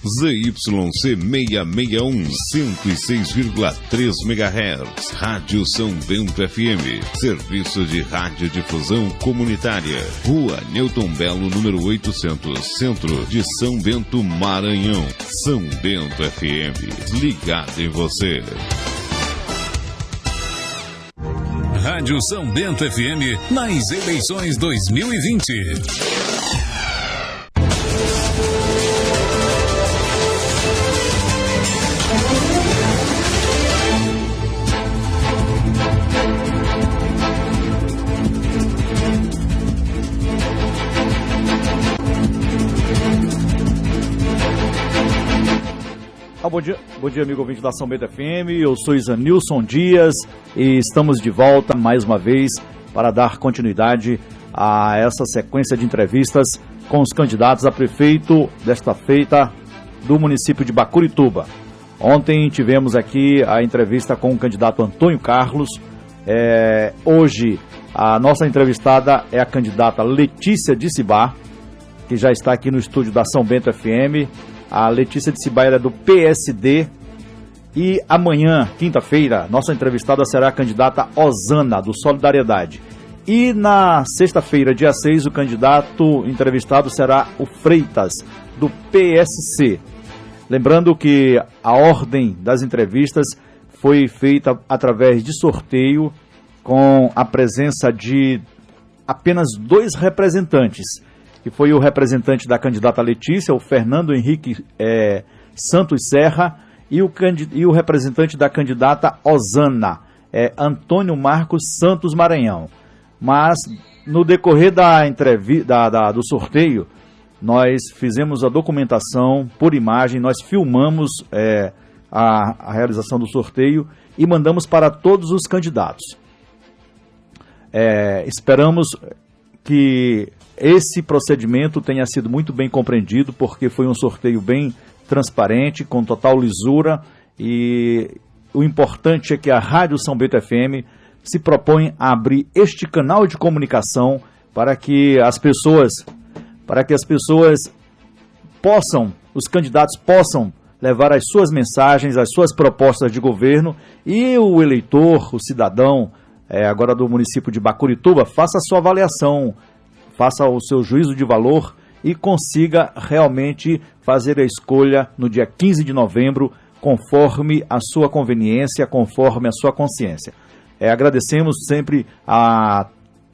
ZYC 661, 106,3 MHz. Rádio São Bento FM. Serviço de radiodifusão comunitária. Rua Newton Belo, número 800, Centro de São Bento, Maranhão. São Bento FM. Ligado em você. Rádio São Bento FM nas eleições 2020. Bom dia, amigo ouvinte da São Bento FM, eu sou Isanilson Dias e estamos de volta mais uma vez para dar continuidade a essa sequência de entrevistas com os candidatos a prefeito desta feita do município de Bacurituba. Ontem tivemos aqui a entrevista com o candidato Antônio Carlos, hoje a nossa entrevistada é a candidata Letícia Dicibá, que já está aqui no estúdio da São Bento FM. A Letícia Dicibá é do PSD e amanhã, quinta-feira, nossa entrevistada será a candidata Osana, do Solidariedade. E na sexta-feira, dia 6, o candidato entrevistado será o Freitas, do PSC. Lembrando que a ordem das entrevistas foi feita através de sorteio com a presença de apenas 2 representantes, que foi o representante da candidata Letícia, o Fernando Henrique Santos Serra, e o representante da candidata Osana, Antônio Marcos Santos Maranhão. Mas no decorrer do sorteio, nós fizemos a documentação por imagem, nós filmamos a realização do sorteio e mandamos para todos os candidatos. Esperamos que esse procedimento tenha sido muito bem compreendido, porque foi um sorteio bem transparente, com total lisura, e o importante é que a Rádio São Bento FM se propõe a abrir este canal de comunicação para que as pessoas possam, os candidatos possam levar as suas mensagens, as suas propostas de governo, e o eleitor, o cidadão, agora do município de Bacurituba, faça a sua avaliação, faça o seu juízo de valor e consiga realmente fazer a escolha no dia 15 de novembro, conforme a sua conveniência, conforme a sua consciência. Agradecemos sempre a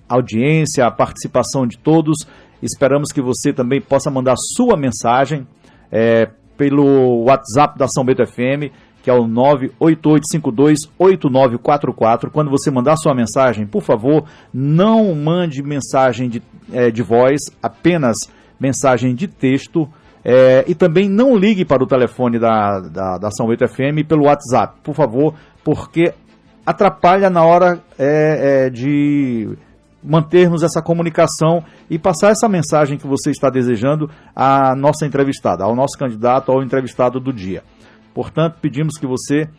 audiência, a participação de todos. Esperamos que você também possa mandar sua mensagem pelo WhatsApp da São Bento FM, que é o 988528944. Quando você mandar sua mensagem, por favor, não mande mensagem de voz, apenas mensagem de texto, e também não ligue para o telefone da São Bento FM pelo WhatsApp, por favor, porque atrapalha na hora de mantermos essa comunicação e passar essa mensagem que você está desejando à nossa entrevistada, ao nosso candidato, ao entrevistado do dia. Portanto, pedimos que você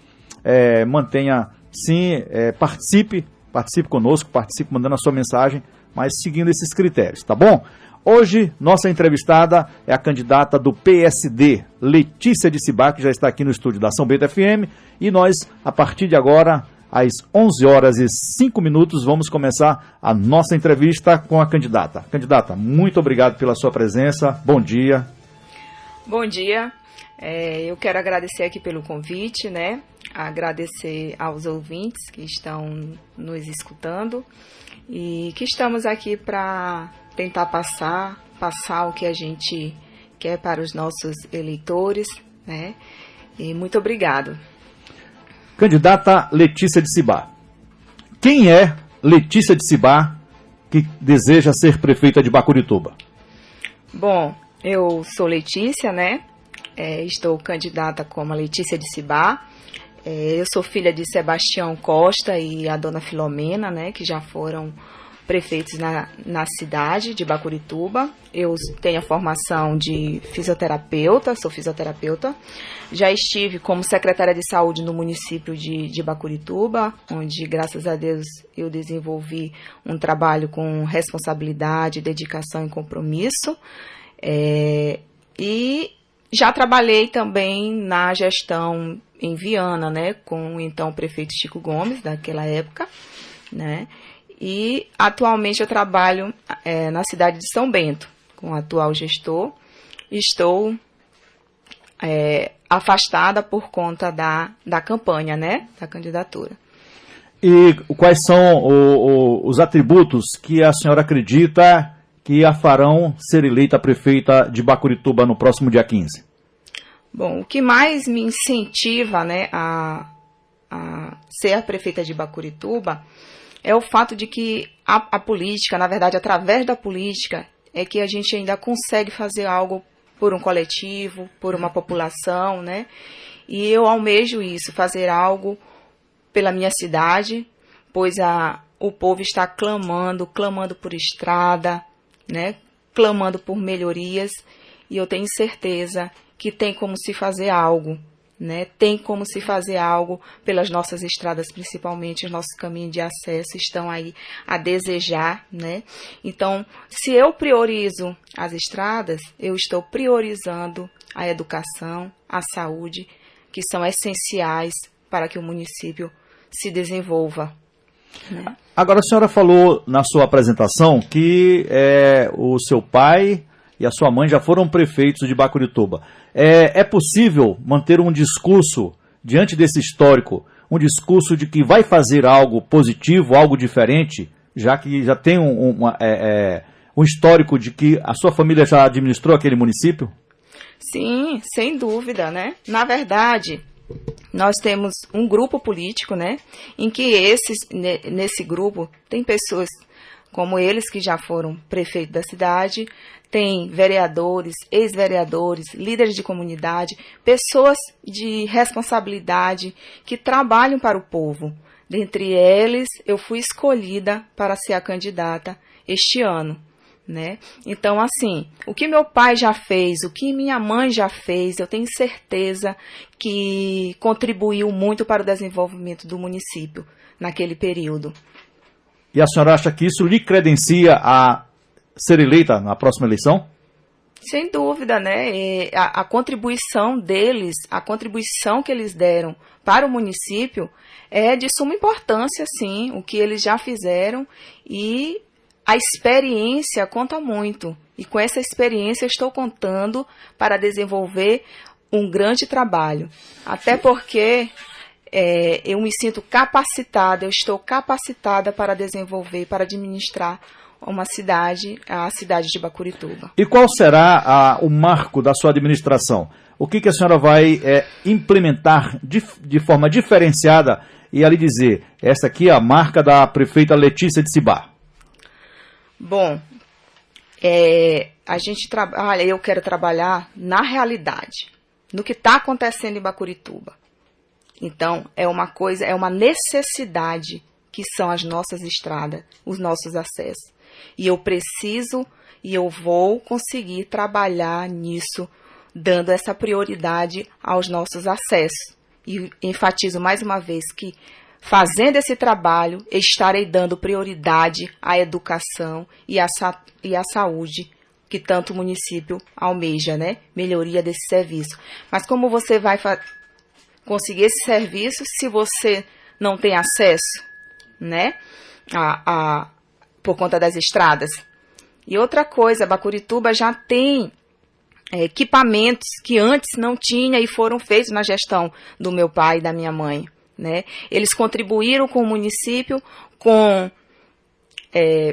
mantenha, sim, participe conosco, participe mandando a sua mensagem, mas seguindo esses critérios, tá bom? Hoje, nossa entrevistada é a candidata do PSD, Letícia Dicibá, que já está aqui no estúdio da São Bento FM, e nós, a partir de agora, às 11h05, vamos começar a nossa entrevista com a candidata. Candidata, muito obrigado pela sua presença, bom dia. Bom dia. Eu quero agradecer aqui pelo convite, né? Agradecer aos ouvintes que estão nos escutando e que estamos aqui para tentar passar o que a gente quer para os nossos eleitores, né? E muito obrigado. Candidata Letícia Dicibá. Quem é Letícia Dicibá que deseja ser prefeita de Bacurituba? Bom, eu sou Letícia, né? Estou candidata como Letícia Dicibá. Eu sou filha de Sebastião Costa e a dona Filomena, né, que já foram prefeitos na cidade de Bacurituba. Eu tenho a formação de fisioterapeuta, sou fisioterapeuta. Já estive como secretária de saúde no município de Bacurituba, onde, graças a Deus, eu desenvolvi um trabalho com responsabilidade, dedicação e compromisso. E já trabalhei também na gestão em Viana, né, com o então prefeito Chico Gomes, daquela época, né, e atualmente eu trabalho na cidade de São Bento, com o atual gestor. Estou afastada por conta da campanha, né, da candidatura. E quais são os atributos que a senhora acredita que a farão ser eleita prefeita de Bacurituba no próximo dia 15? Bom, o que mais me incentiva, né, a ser a prefeita de Bacurituba é o fato de que a política, na verdade, através da política, é que a gente ainda consegue fazer algo por um coletivo, por uma população, né? E eu almejo isso, fazer algo pela minha cidade, pois o povo está clamando por estrada, né? Clamando por melhorias, e eu tenho certeza que tem como se fazer algo, né? Tem como se fazer algo pelas nossas estradas, principalmente os nossos caminhos de acesso estão aí a desejar, né? Então, se eu priorizo as estradas, eu estou priorizando a educação, a saúde, que são essenciais para que o município se desenvolva, né? Agora, a senhora falou na sua apresentação que o seu pai e a sua mãe já foram prefeitos de Bacurituba. É possível manter um discurso, diante desse histórico, um discurso de que vai fazer algo positivo, algo diferente, já que já tem um histórico de que a sua família já administrou aquele município? Sim, sem dúvida, né? Na verdade, nós temos um grupo político, né, em que nesse grupo tem pessoas como eles que já foram prefeito da cidade, tem vereadores, ex-vereadores, líderes de comunidade, pessoas de responsabilidade que trabalham para o povo. Dentre eles, eu fui escolhida para ser a candidata este ano, né? Então, assim, o que meu pai já fez, o que minha mãe já fez, eu tenho certeza que contribuiu muito para o desenvolvimento do município naquele período. E a senhora acha que isso lhe credencia a ser eleita na próxima eleição? Sem dúvida, né? A contribuição deles, a contribuição que eles deram para o município é de suma importância, sim, o que eles já fizeram, e a experiência conta muito. E com essa experiência eu estou contando para desenvolver um grande trabalho. Até porque eu me sinto capacitada, eu estou capacitada para desenvolver, para administrar uma cidade, a cidade de Bacurituba. E qual será o marco da sua administração? O que a senhora vai implementar de forma diferenciada e ali dizer, essa aqui é a marca da prefeita Letícia de Cibá? Bom, eu quero trabalhar na realidade, no que está acontecendo em Bacurituba. Então, é uma necessidade que são as nossas estradas, os nossos acessos. E eu preciso e eu vou conseguir trabalhar nisso, dando essa prioridade aos nossos acessos. E enfatizo mais uma vez que, fazendo esse trabalho, estarei dando prioridade à educação e à saúde, que tanto o município almeja, né? Melhoria desse serviço. Mas como você vai conseguir esse serviço se você não tem acesso, né? Por conta das estradas. E outra coisa, Bacurituba já tem equipamentos que antes não tinha e foram feitos na gestão do meu pai e da minha mãe, né? Eles contribuíram com o município com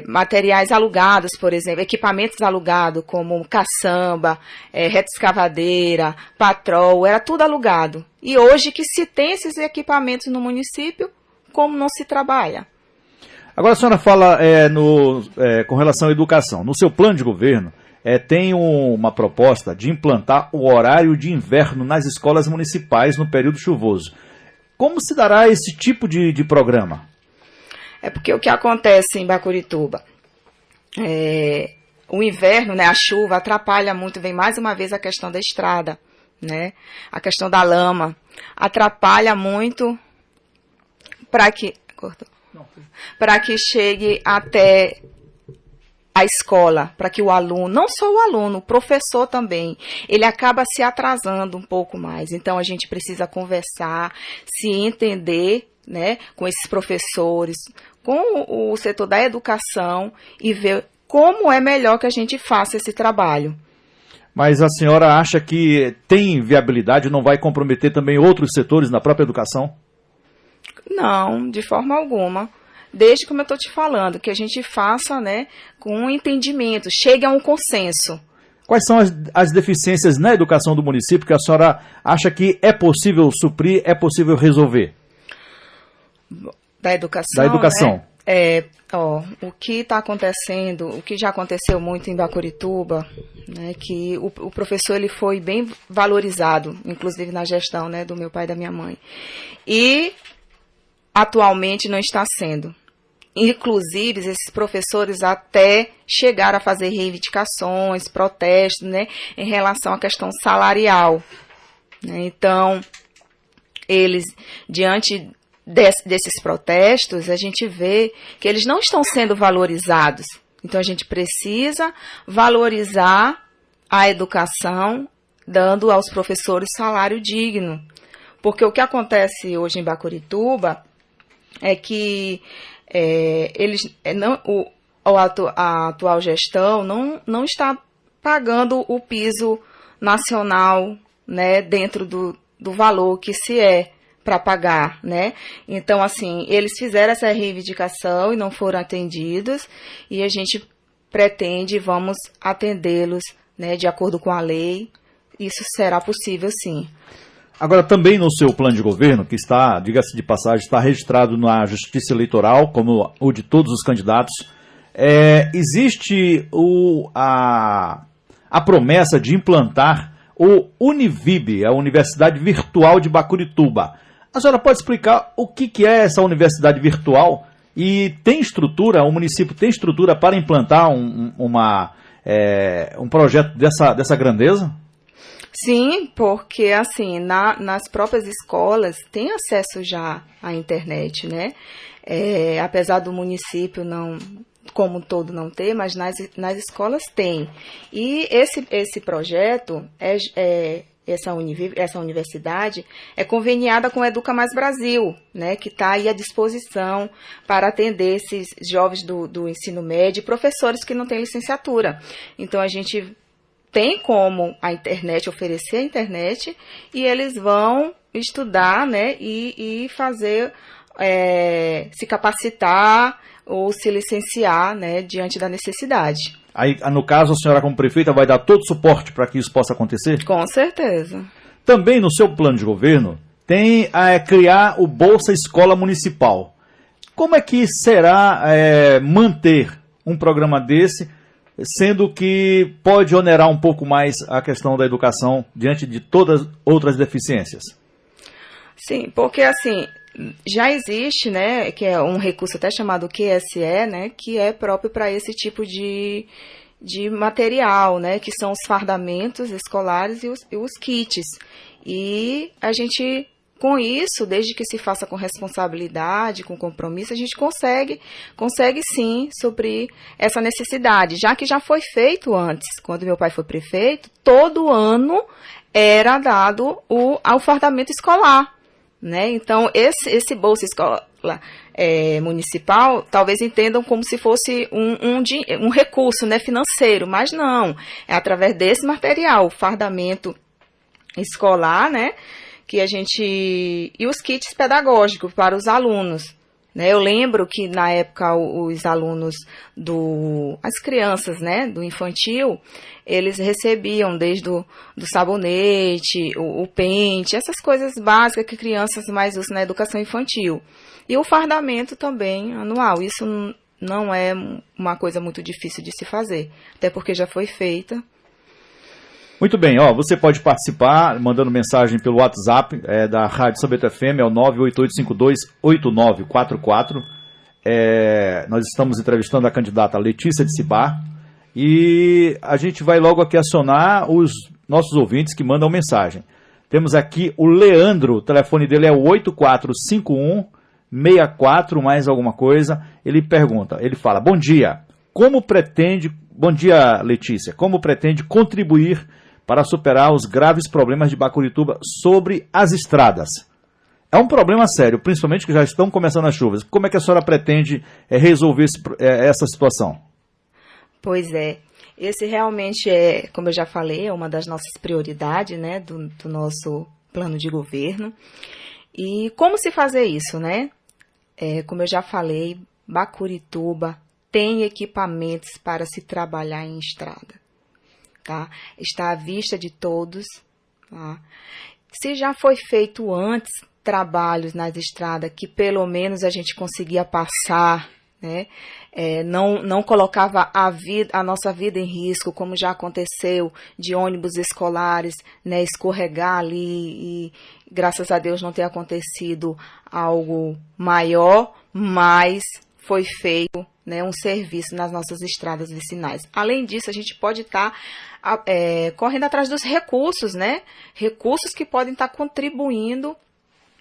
materiais alugados, por exemplo, equipamentos alugados, como caçamba, reta escavadeira, patrol, era tudo alugado. E hoje que se tem esses equipamentos no município, como não se trabalha? Agora a senhora fala com relação à educação. No seu plano de governo, tem uma proposta de implantar o horário de inverno nas escolas municipais no período chuvoso. Como se dará esse tipo de programa? É porque o que acontece em Bacurituba, o inverno, né, a chuva atrapalha muito, vem mais uma vez a questão da estrada, né, a questão da lama, atrapalha muito para que chegue até a escola, para que o aluno, não só o aluno, o professor também, ele acaba se atrasando um pouco mais. Então, a gente precisa conversar, se entender, né, com esses professores, com o setor da educação e ver como é melhor que a gente faça esse trabalho. Mas a senhora acha que tem viabilidade, não vai comprometer também outros setores na própria educação? Não, de forma alguma. Desde como eu estou te falando, que a gente faça, né, com um entendimento, chegue a um consenso. Quais são as deficiências na educação do município que a senhora acha que é possível suprir, é possível resolver? Da educação. Da educação. Né? O que está acontecendo, o que já aconteceu muito em Bacurituba, né, que o professor ele foi bem valorizado, inclusive na gestão, né, do meu pai e da minha mãe. E atualmente não está sendo. Inclusive, esses professores até chegaram a fazer reivindicações, protestos, né, em relação à questão salarial. Né? Então, eles, diante desses protestos, a gente vê que eles não estão sendo valorizados. Então, a gente precisa valorizar a educação, dando aos professores salário digno. Porque o que acontece hoje em Bacurituba é que a atual gestão não está pagando o piso nacional, né, dentro do valor que se é para pagar, né? Então, assim, eles fizeram essa reivindicação e não foram atendidos, e a gente pretende, vamos atendê-los, né, de acordo com a lei. Isso será possível, sim. Agora, também no seu plano de governo, que está, diga-se de passagem, está registrado na Justiça Eleitoral, como o de todos os candidatos, existe a promessa de implantar o Univib, a Universidade Virtual de Bacurituba. A senhora pode explicar o que é essa universidade virtual? E tem estrutura, o município tem estrutura para implantar um projeto dessa grandeza? Sim, porque assim, nas próprias escolas tem acesso já à internet, né? Apesar do município não, como um todo não ter, mas nas escolas tem. E esse projeto, essa universidade, é conveniada com a Educa Mais Brasil, né? Que está aí à disposição para atender esses jovens do ensino médio e professores que não têm licenciatura. Então, a gente tem como a internet, oferecer a internet, e eles vão estudar, né, e fazer, se capacitar ou se licenciar, né, diante da necessidade. Aí, no caso, a senhora como prefeita vai dar todo o suporte para que isso possa acontecer? Com certeza. Também no seu plano de governo tem criar o Bolsa Escola Municipal. Como é que será manter um programa desse, sendo que pode onerar um pouco mais a questão da educação diante de todas outras deficiências? Sim, porque assim, já existe, né, que é um recurso até chamado QSE, né, que é próprio para esse tipo de material, né, que são os fardamentos escolares e os kits. E a gente, com isso, desde que se faça com responsabilidade, com compromisso, a gente consegue sim suprir essa necessidade, já que já foi feito antes. Quando meu pai foi prefeito, todo ano era dado o fardamento escolar, né? Então, esse Bolsa Escola municipal, talvez entendam como se fosse um recurso, né, financeiro, mas não, é através desse material, o fardamento escolar, né, que a gente, e os kits pedagógicos para os alunos, né? Eu lembro que na época os alunos as crianças, né, do infantil, eles recebiam desde do sabonete, o pente, essas coisas básicas que crianças mais usam na educação infantil. E o fardamento também anual. Isso não é uma coisa muito difícil de se fazer, até porque já foi feita. Muito bem, você pode participar mandando mensagem pelo WhatsApp da Rádio São Bento FM, é o 98852-8944. Nós estamos entrevistando a candidata Letícia de Sibá e a gente vai logo aqui acionar os nossos ouvintes que mandam mensagem. Temos aqui o Leandro, o telefone dele é o 8451-64, mais alguma coisa. Ele pergunta, ele fala: bom dia, como pretende, bom dia Letícia, como pretende contribuir para superar os graves problemas de Bacurituba sobre as estradas? É um problema sério, principalmente que já estão começando as chuvas. Como é que a senhora pretende resolver essa situação? Pois é, esse realmente é, como eu já falei, é uma das nossas prioridades, né, do nosso plano de governo. E como se fazer isso, né? Como eu já falei, Bacurituba tem equipamentos para se trabalhar em estrada, tá? Está à vista de todos, tá? Se já foi feito antes trabalhos nas estradas que pelo menos a gente conseguia passar, né? Não colocava a nossa vida em risco, como já aconteceu de ônibus escolares, né, escorregar ali e graças a Deus não ter acontecido algo maior, mas foi feito, né, um serviço nas nossas estradas vicinais. Além disso, a gente pode estar correndo atrás dos recursos, né? Recursos que podem estar contribuindo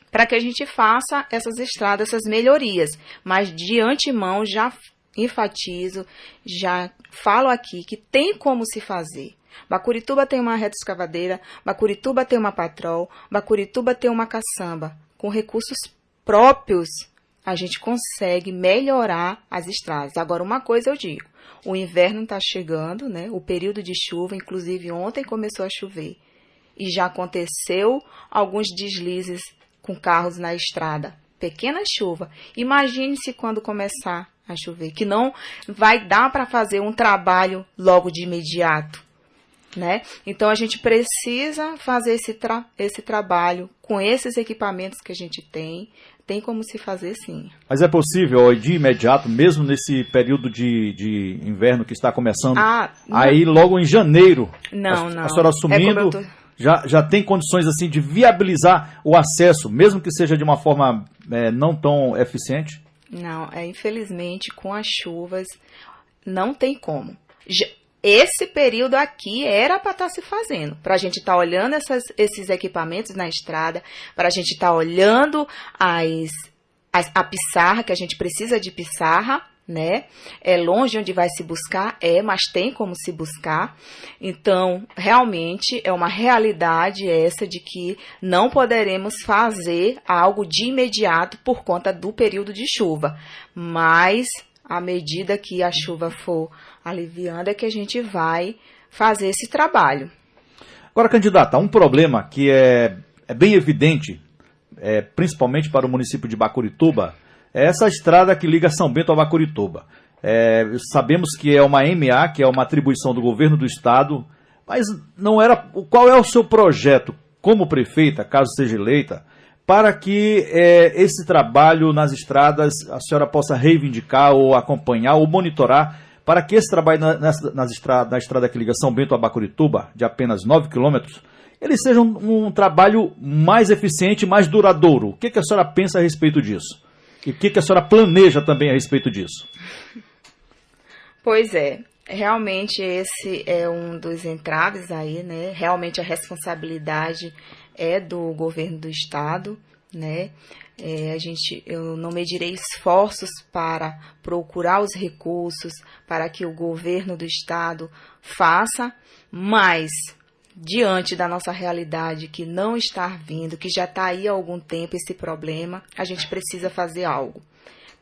para que a gente faça essas estradas, essas melhorias. Mas de antemão já enfatizo, já falo aqui que tem como se fazer. Bacurituba tem uma reta escavadeira, Bacurituba tem uma patrol, Bacurituba tem uma caçamba. Com recursos próprios, a gente consegue melhorar as estradas. Agora, uma coisa eu digo, o inverno está chegando, né? O período de chuva, inclusive ontem começou a chover. E já aconteceu alguns deslizes com carros na estrada. Pequena chuva. Imagine se quando começar a chover, que não vai dar para fazer um trabalho logo de imediato, né? Então, a gente precisa fazer esse trabalho com esses equipamentos que a gente tem. Tem como se fazer, sim. Mas é possível, de imediato, mesmo nesse período de inverno que está começando, aí logo em janeiro, não. A senhora assumindo, já tem condições assim de viabilizar o acesso, mesmo que seja de uma forma não tão eficiente? Não, infelizmente, com as chuvas, não tem como. Esse período aqui era para estar se fazendo, para a gente estar olhando esses equipamentos na estrada, para a gente estar olhando a pissarra, que a gente precisa de pissarra, né? É longe onde vai se buscar, mas tem como se buscar. Então, realmente é uma realidade essa de que não poderemos fazer algo de imediato por conta do período de chuva, mas à medida que a chuva for aliviando é que a gente vai fazer esse trabalho. Agora, candidata, um problema que é bem evidente, principalmente para o município de Bacurituba, é essa estrada que liga São Bento a Bacurituba. Sabemos que é uma MA, que é uma atribuição do governo do estado, mas não era. Qual é o seu projeto como prefeita, caso seja eleita, para que esse trabalho nas estradas a senhora possa reivindicar ou acompanhar ou monitorar, para que esse trabalho na estrada que liga São Bento a Bacurituba, de apenas 9 quilômetros, ele seja um trabalho mais eficiente, mais duradouro? O que a senhora pensa a respeito disso? E o que a senhora planeja também a respeito disso? Pois realmente esse é um dos entraves aí, né? Realmente a responsabilidade é do governo do estado, né? Eu não medirei esforços para procurar os recursos para que o governo do estado faça, mas diante da nossa realidade que não está vindo, que já está aí há algum tempo esse problema, a gente precisa fazer algo,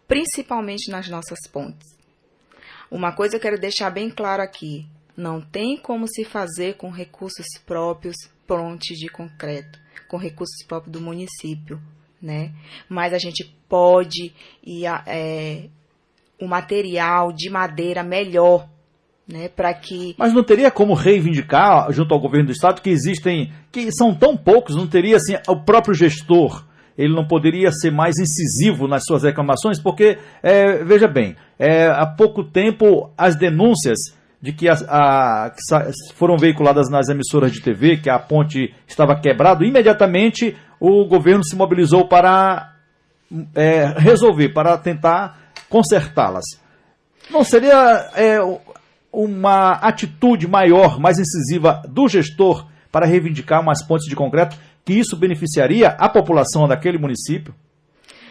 principalmente nas nossas pontes. Uma coisa eu quero deixar bem claro aqui, não tem como se fazer com recursos próprios, pontes de concreto, com recursos próprios do município, né? Mas a gente pode o material de madeira melhor, né, para que... Mas não teria como reivindicar junto ao governo do estado que são tão poucos, não teria assim, o próprio gestor, ele não poderia ser mais incisivo nas suas reclamações, porque, veja bem, há pouco tempo as denúncias de que foram veiculadas nas emissoras de TV, que a ponte estava quebrada, imediatamente o governo se mobilizou para resolver, para tentar consertá-las. Não seria uma atitude maior, mais incisiva do gestor para reivindicar umas pontes de concreto, que isso beneficiaria a população daquele município?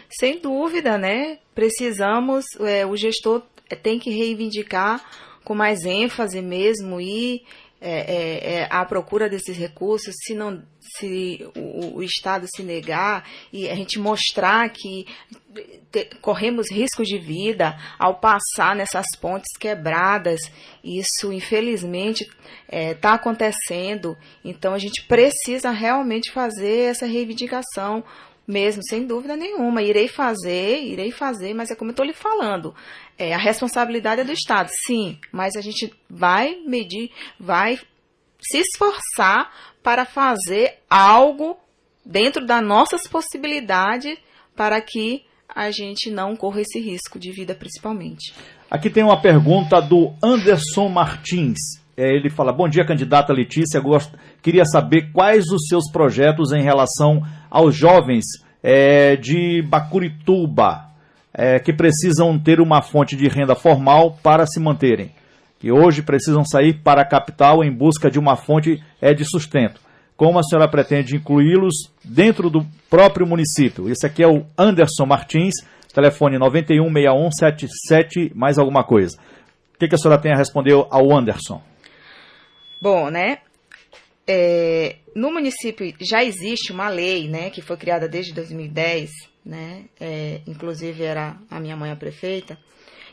Sem dúvida, né? Precisamos, o gestor tem que reivindicar com mais ênfase mesmo e à procura desses recursos, se o Estado se negar e a gente mostrar que corremos risco de vida ao passar nessas pontes quebradas. Isso, infelizmente, está acontecendo. Então, a gente precisa realmente fazer essa reivindicação mesmo, sem dúvida nenhuma. Irei fazer, mas é como eu estou lhe falando. A responsabilidade é do Estado, sim, mas a gente vai medir, vai se esforçar para fazer algo dentro das nossas possibilidades para que a gente não corra esse risco de vida, principalmente. Aqui tem uma pergunta do Anderson Martins. Ele fala: bom dia, candidata Letícia. Queria saber quais os seus projetos em relação aos jovens de Bacurituba, que precisam ter uma fonte de renda formal para se manterem, que hoje precisam sair para a capital em busca de uma fonte de sustento. Como a senhora pretende incluí-los dentro do próprio município? Esse aqui é o Anderson Martins, telefone 916177, mais alguma coisa. O que a senhora tem a responder ao Anderson? Bom, né? No município já existe uma lei, né, que foi criada desde 2010, né? Inclusive era a minha mãe a prefeita,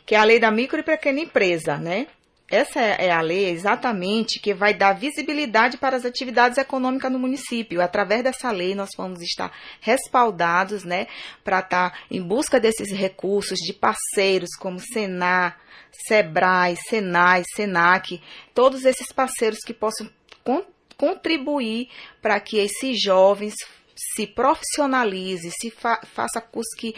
que é a lei da micro e pequena empresa, né? Essa é a lei exatamente que vai dar visibilidade para as atividades econômicas no município. Através dessa lei nós vamos estar respaldados, né, para estar em busca desses recursos de parceiros como Senar, Sebrae, Senai, Senac, todos esses parceiros que possam contribuir para que esses jovens se profissionalize, faça curso que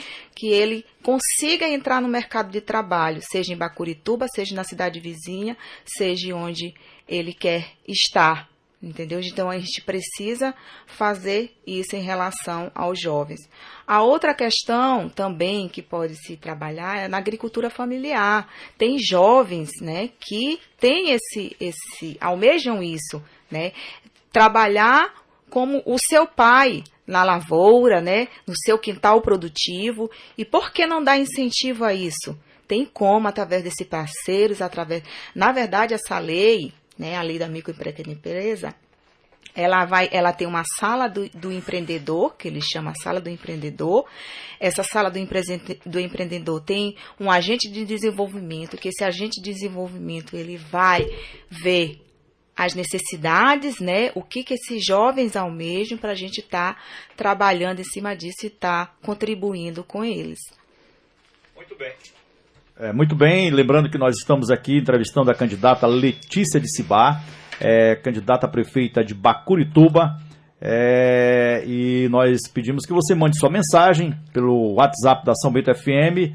ele consiga entrar no mercado de trabalho, seja em Bacurituba, seja na cidade vizinha, seja onde ele quer estar, entendeu? Então, a gente precisa fazer isso em relação aos jovens. A outra questão também que pode se trabalhar é na agricultura familiar. Tem jovens, né, que têm almejam isso, né? Trabalhar como o seu pai na lavoura, né, no seu quintal produtivo. E por que não dar incentivo a isso? Tem como, através desses parceiros, na verdade, essa lei, né, a lei da micro e pequena empresa, ela tem uma sala do empreendedor, que ele chama sala do empreendedor. Essa sala do empreendedor tem um agente de desenvolvimento, que esse agente de desenvolvimento ele vai ver as necessidades, né? O que esses jovens almejam para a gente estar trabalhando em cima disso e estar contribuindo com eles. Muito bem. Muito bem, lembrando que nós estamos aqui entrevistando a candidata Letícia de Sibá, candidata a prefeita de Bacurituba, e nós pedimos que você mande sua mensagem pelo WhatsApp da São Bento FM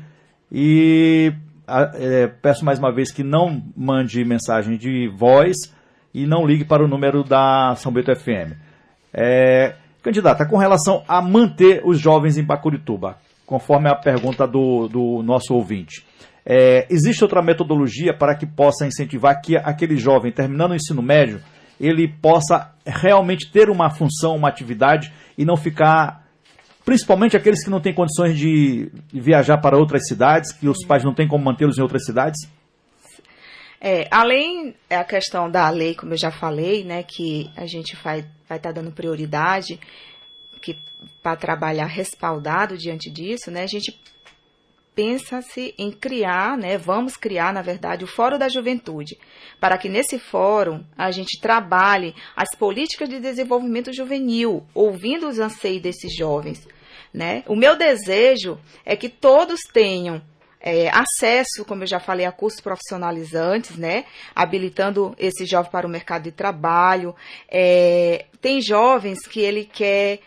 e peço mais uma vez que não mande mensagem de voz e não ligue para o número da São Bento FM. Candidata, com relação a manter os jovens em Bacurituba, conforme a pergunta do nosso ouvinte, existe outra metodologia para que possa incentivar que aquele jovem, terminando o ensino médio, ele possa realmente ter uma função, uma atividade e não ficar, principalmente aqueles que não têm condições de viajar para outras cidades, que os pais não têm como mantê-los em outras cidades? Além da questão da lei, como eu já falei, né, que a gente vai estar dando prioridade para trabalhar respaldado diante disso, né, a gente pensa-se em criar, né, vamos criar, na verdade, o Fórum da Juventude, para que nesse fórum a gente trabalhe as políticas de desenvolvimento juvenil, ouvindo os anseios desses jovens, né. O meu desejo é que todos tenham acesso, como eu já falei, a cursos profissionalizantes, né, habilitando esse jovem para o mercado de trabalho. Tem jovens que ele quer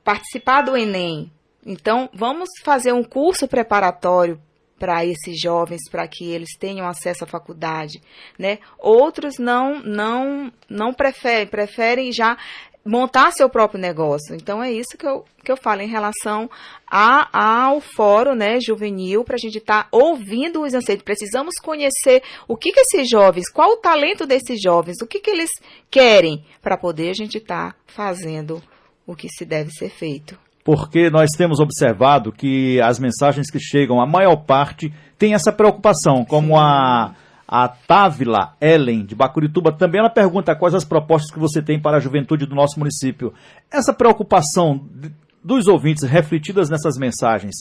participar do Enem, então vamos fazer um curso preparatório para esses jovens, para que eles tenham acesso à faculdade, né? Outros não preferem já montar seu próprio negócio. Então, é isso que eu falo em relação ao fórum, né, juvenil, para a gente estar ouvindo os anseios. Precisamos conhecer o que esses jovens, qual o talento desses jovens, o que eles querem, para poder a gente estar fazendo o que se deve ser feito. porque nós temos observado que as mensagens que chegam, a maior parte, tem essa preocupação, como a Távila Ellen, de Bacurituba, também ela pergunta quais as propostas que você tem para a juventude do nosso município. Essa preocupação dos ouvintes refletidas nessas mensagens,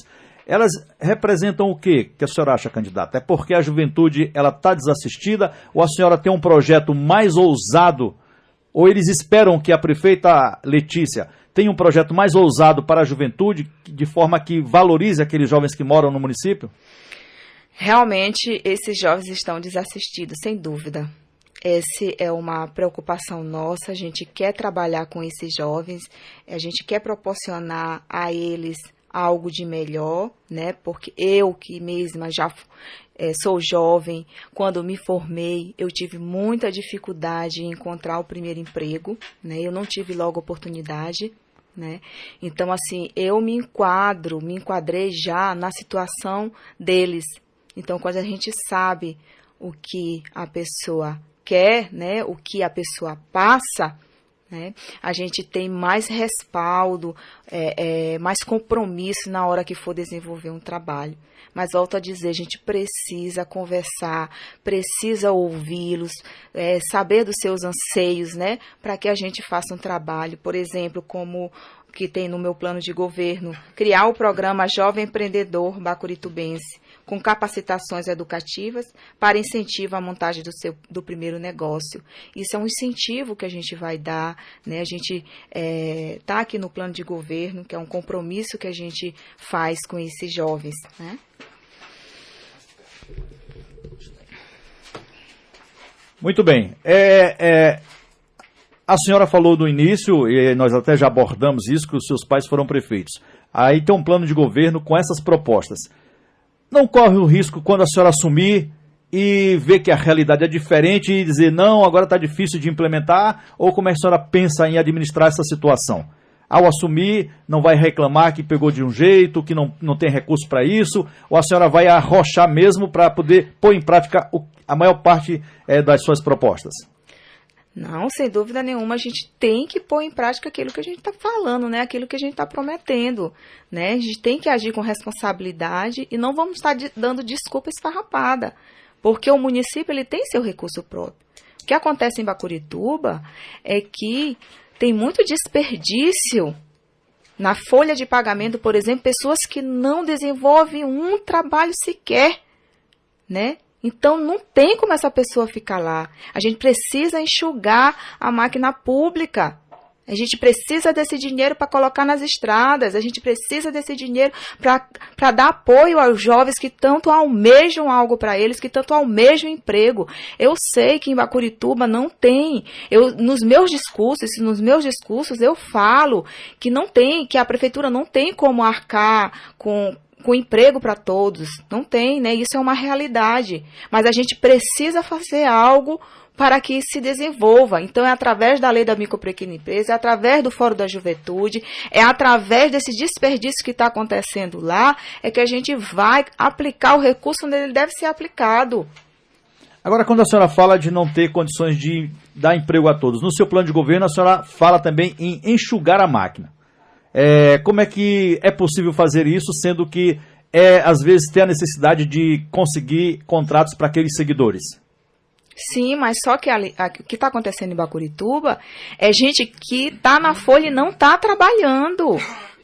elas representam o quê que a senhora acha, candidata? É porque a juventude ela está desassistida ou a senhora tem um projeto mais ousado? Ou eles esperam que a prefeita Letícia tenha um projeto mais ousado para a juventude, de forma que valorize aqueles jovens que moram no município? Realmente, esses jovens estão desassistidos, sem dúvida. Essa é uma preocupação nossa, a gente quer trabalhar com esses jovens, a gente quer proporcionar a eles algo de melhor, né? Porque eu que mesma já sou jovem, quando me formei, eu tive muita dificuldade em encontrar o primeiro emprego, né? Eu não tive logo oportunidade, né? Então, assim, eu me enquadrei já na situação deles. Então, quando a gente sabe o que a pessoa quer, né? O que a pessoa passa, né? A gente tem mais respaldo, mais compromisso na hora que for desenvolver um trabalho. Mas volto a dizer, a gente precisa conversar, precisa ouvi-los, saber dos seus anseios, né? Para que a gente faça um trabalho, por exemplo, como que tem no meu plano de governo, criar o programa Jovem Empreendedor Bacuritubense, com capacitações educativas para incentivo à montagem do primeiro negócio. Isso é um incentivo que a gente vai dar, né? A gente está aqui no plano de governo, que é um compromisso que a gente faz com esses jovens, né? Muito bem. A senhora falou no início, e nós até já abordamos isso, que os seus pais foram prefeitos. Aí tem um plano de governo com essas propostas. Não corre o risco, quando a senhora assumir e ver que a realidade é diferente, e dizer, não, agora está difícil de implementar, ou como a senhora pensa em administrar essa situação? Ao assumir, não vai reclamar que pegou de um jeito, que não tem recurso para isso, ou a senhora vai arrochar mesmo para poder pôr em prática a maior parte das suas propostas? Não, sem dúvida nenhuma, a gente tem que pôr em prática aquilo que a gente está falando, né? Aquilo que a gente está prometendo, né? A gente tem que agir com responsabilidade e não vamos estar dando desculpa esfarrapada, porque o município ele tem seu recurso próprio. O que acontece em Bacurituba é que tem muito desperdício na folha de pagamento, por exemplo, pessoas que não desenvolvem um trabalho sequer, né? Então, não tem como essa pessoa ficar lá. A gente precisa enxugar a máquina pública. A gente precisa desse dinheiro para colocar nas estradas. A gente precisa desse dinheiro para dar apoio aos jovens que tanto almejam algo para eles, que tanto almejam emprego. Eu sei que em Bacurituba não tem. Nos meus discursos eu falo que não tem, que a prefeitura não tem como arcar com emprego para todos. Não tem, né? Isso é uma realidade. Mas a gente precisa fazer algo para que se desenvolva. Então, é através da lei da micro e pequena empresa, é através do Fórum da Juventude, é através desse desperdício que está acontecendo lá, é que a gente vai aplicar o recurso onde ele deve ser aplicado. Agora, quando a senhora fala de não ter condições de dar emprego a todos, no seu plano de governo, a senhora fala também em enxugar a máquina. Como é que é possível fazer isso, sendo que às vezes tem a necessidade de conseguir contratos para aqueles seguidores? Sim, mas só que o que está acontecendo em Bacurituba é gente que está na folha e não está trabalhando.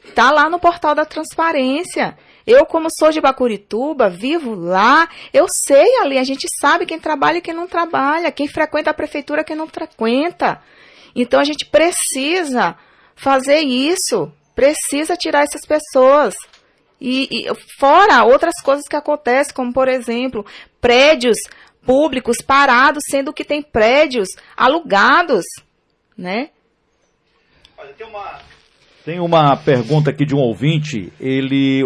Está lá no portal da transparência. Eu, como sou de Bacurituba, vivo lá, eu sei ali, a gente sabe quem trabalha e quem não trabalha, quem frequenta a prefeitura e quem não frequenta. Então, a gente precisa fazer isso, precisa tirar essas pessoas. E fora outras coisas que acontecem, como, por exemplo, prédios públicos parados, sendo que tem prédios alugados, né? Olha, tem uma pergunta aqui de um ouvinte,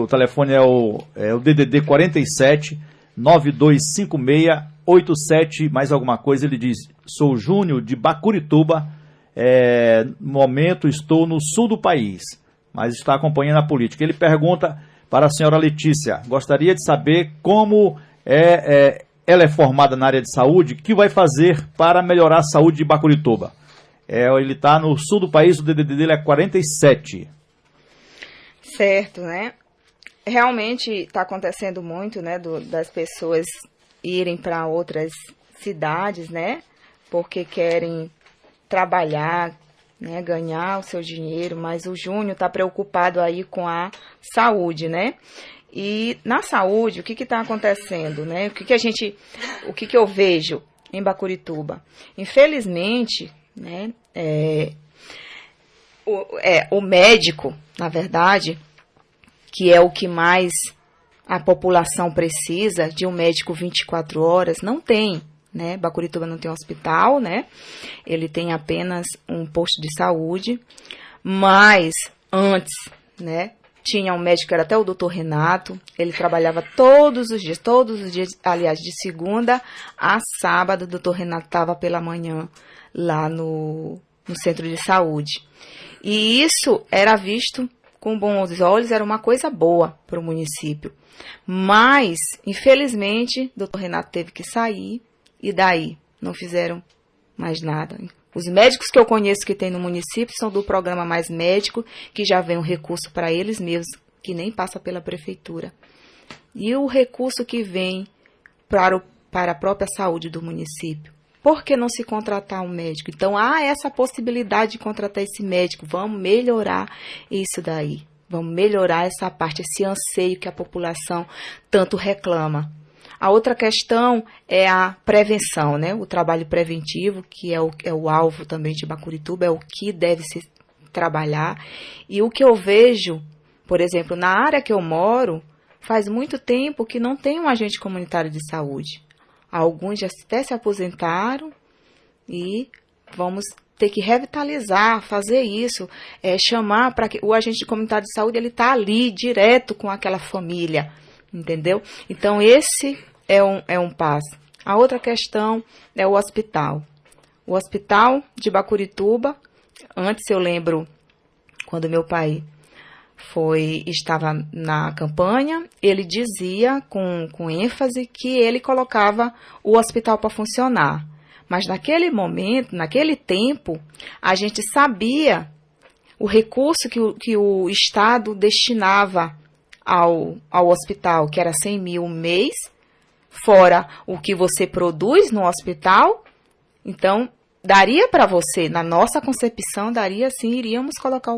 o telefone é o DDD 47 9256 87 mais alguma coisa, ele diz, sou Júnior de Bacurituba, no momento estou no sul do país, mas está acompanhando a política. Ele pergunta para a senhora Letícia, gostaria de saber como ela é formada na área de saúde, o que vai fazer para melhorar a saúde de Bacurituba? Ele está no sul do país, o DDD dele é 47. Certo, né? Realmente está acontecendo muito, né, das pessoas irem para outras cidades, né, porque querem trabalhar, né, ganhar o seu dinheiro, mas o Júnior está preocupado aí com a saúde, né? E na saúde, o que está acontecendo, né? O que eu vejo em Bacurituba? Infelizmente, né, o médico, na verdade, que é o que mais a população precisa, de um médico 24 horas, não tem, né? Bacurituba não tem hospital, né? Ele tem apenas um posto de saúde, mas antes, né? Tinha um médico, era até o doutor Renato, ele trabalhava todos os dias, aliás, de segunda a sábado, o doutor Renato estava pela manhã lá no centro de saúde. E isso era visto com bons olhos, era uma coisa boa para o município. Mas, infelizmente, o doutor Renato teve que sair e daí não fizeram mais nada. Os médicos que eu conheço que tem no município são do programa Mais Médico, que já vem um recurso para eles mesmos, que nem passa pela prefeitura. E o recurso que vem para a própria saúde do município. Por que não se contratar um médico? Então, há essa possibilidade de contratar esse médico. Vamos melhorar isso daí. Vamos melhorar essa parte, esse anseio que a população tanto reclama. A outra questão é a prevenção, né? O trabalho preventivo, que é o alvo também de Bacurituba, é o que deve se trabalhar. E o que eu vejo, por exemplo, na área que eu moro, faz muito tempo que não tem um agente comunitário de saúde. Alguns já até se aposentaram e vamos ter que revitalizar, fazer isso, chamar para que o agente comunitário de saúde ele está ali direto com aquela família, entendeu? Então esse é um passo. A outra questão é o hospital. O hospital de Bacurituba, antes eu lembro quando meu pai estava na campanha, ele dizia com ênfase que ele colocava o hospital para funcionar. Mas naquele momento, naquele tempo, a gente sabia o recurso que o Estado destinava ao hospital, que era 100 mil mês, fora o que você produz no hospital. Então, daria para você, na nossa concepção, daria sim, iríamos colocar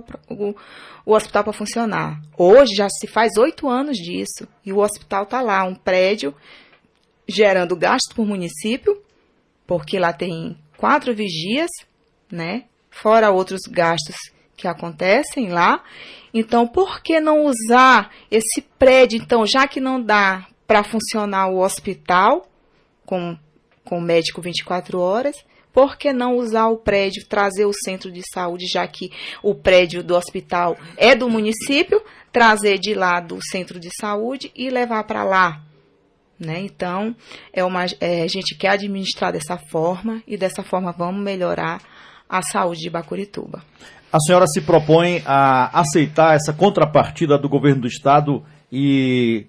o hospital para funcionar. Hoje já se faz 8 anos disso e o hospital está lá, um prédio gerando gasto para o município, porque lá tem 4 vigias, né? Fora outros gastos que acontecem lá. Então, por que não usar esse prédio? Então, já que não dá para funcionar o hospital com médico 24 horas, por que não usar o prédio, trazer o centro de saúde, já que o prédio do hospital é do município, trazer de lá do centro de saúde e levar para lá? Né? Então, a gente quer administrar dessa forma e dessa forma vamos melhorar a saúde de Bacurituba. A senhora se propõe a aceitar essa contrapartida do governo do estado e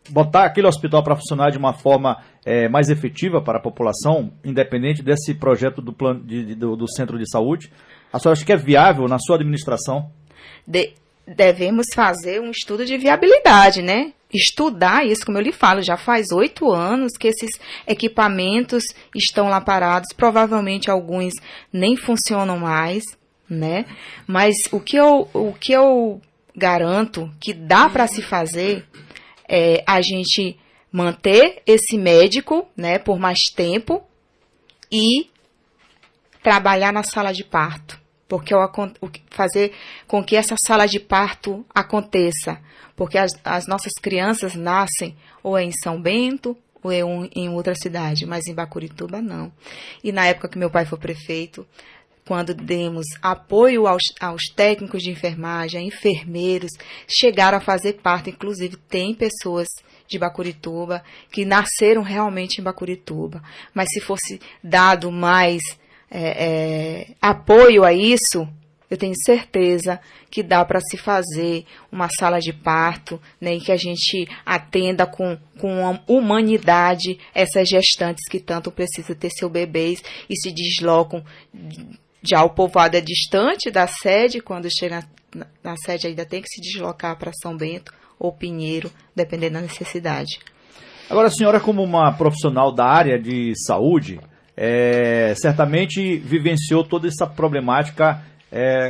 botar aquele hospital para funcionar de uma forma mais efetiva para a população, independente desse projeto do centro de saúde? A senhora acha que é viável na sua administração? Devemos fazer um estudo de viabilidade, né? Estudar isso, como eu lhe falo, já faz 8 anos que esses equipamentos estão lá parados, provavelmente alguns nem funcionam mais, né? Mas o que eu garanto que dá para se fazer é a gente manter esse médico, né, por mais tempo e trabalhar na sala de parto. Porque fazer com que essa sala de parto aconteça. Porque as nossas crianças nascem ou em São Bento ou em outra cidade, mas em Bacurituba não. E na época que meu pai foi prefeito, quando demos apoio aos técnicos de enfermagem, a enfermeiros, chegaram a fazer parte, inclusive tem pessoas de Bacurituba que nasceram realmente em Bacurituba. Mas se fosse dado mais apoio a isso, eu tenho certeza que dá para se fazer uma sala de parto, né, em que a gente atenda com humanidade essas gestantes que tanto precisam ter seus bebês e se deslocam. Já o povoado é distante da sede, quando chega na sede ainda tem que se deslocar para São Bento ou Pinheiro, dependendo da necessidade. Agora, a senhora, como uma profissional da área de saúde, certamente vivenciou toda essa problemática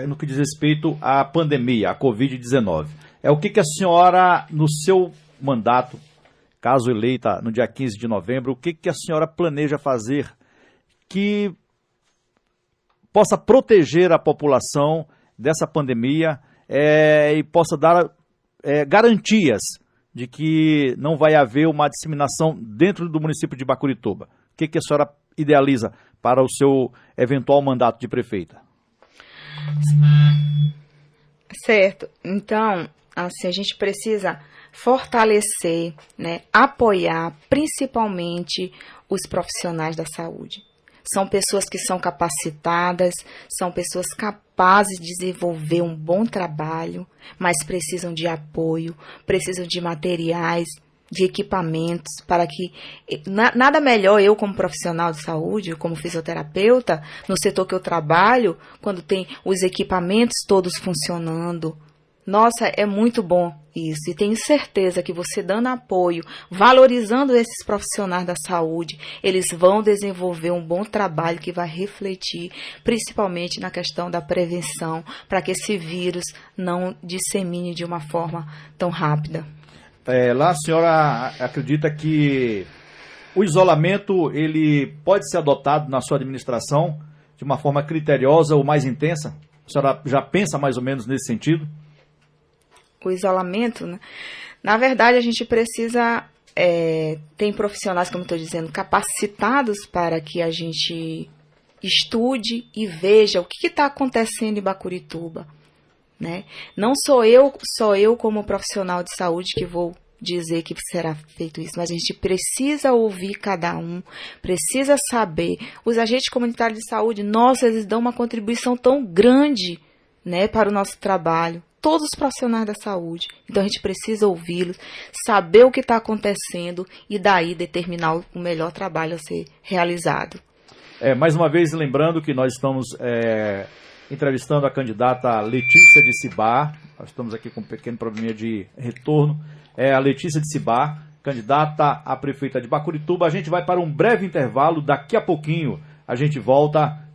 no que diz respeito à pandemia, à Covid-19. O que a senhora, no seu mandato, caso eleita no dia 15 de novembro, o que a senhora planeja fazer que possa proteger a população dessa pandemia e possa dar garantias de que não vai haver uma disseminação dentro do município de Bacurituba? O que a senhora idealiza para o seu eventual mandato de prefeita? Certo. Então, assim, a gente precisa fortalecer, né, apoiar principalmente os profissionais da saúde. São pessoas que são capacitadas, são pessoas capazes de desenvolver um bom trabalho, mas precisam de apoio, precisam de materiais, de equipamentos, para que nada melhor eu como profissional de saúde, como fisioterapeuta, no setor que eu trabalho, quando tem os equipamentos todos funcionando. Nossa, é muito bom isso, e tenho certeza que você dando apoio, valorizando esses profissionais da saúde, eles vão desenvolver um bom trabalho que vai refletir principalmente na questão da prevenção, para que esse vírus não dissemine de uma forma tão rápida. Lá a senhora acredita que o isolamento ele pode ser adotado na sua administração de uma forma criteriosa ou mais intensa? A senhora já pensa mais ou menos nesse sentido? O isolamento, né? Na verdade, a gente precisa, tem profissionais, como estou dizendo, capacitados para que a gente estude e veja o que está acontecendo em Bacurituba, né? Não sou eu como profissional de saúde que vou dizer que será feito isso, mas a gente precisa ouvir cada um, precisa saber. Os agentes comunitários de saúde, nossa, eles dão uma contribuição tão grande, né, para o nosso trabalho. Todos os profissionais da saúde. Então a gente precisa ouvi-los, saber o que está acontecendo e daí determinar o melhor trabalho a ser realizado. Mais uma vez, lembrando que nós estamos entrevistando a candidata Letícia de Cibá. Nós estamos aqui com um pequeno probleminha de retorno. A Letícia de Cibá, candidata a prefeita de Bacurituba. A gente vai para um breve intervalo. Daqui a pouquinho a gente volta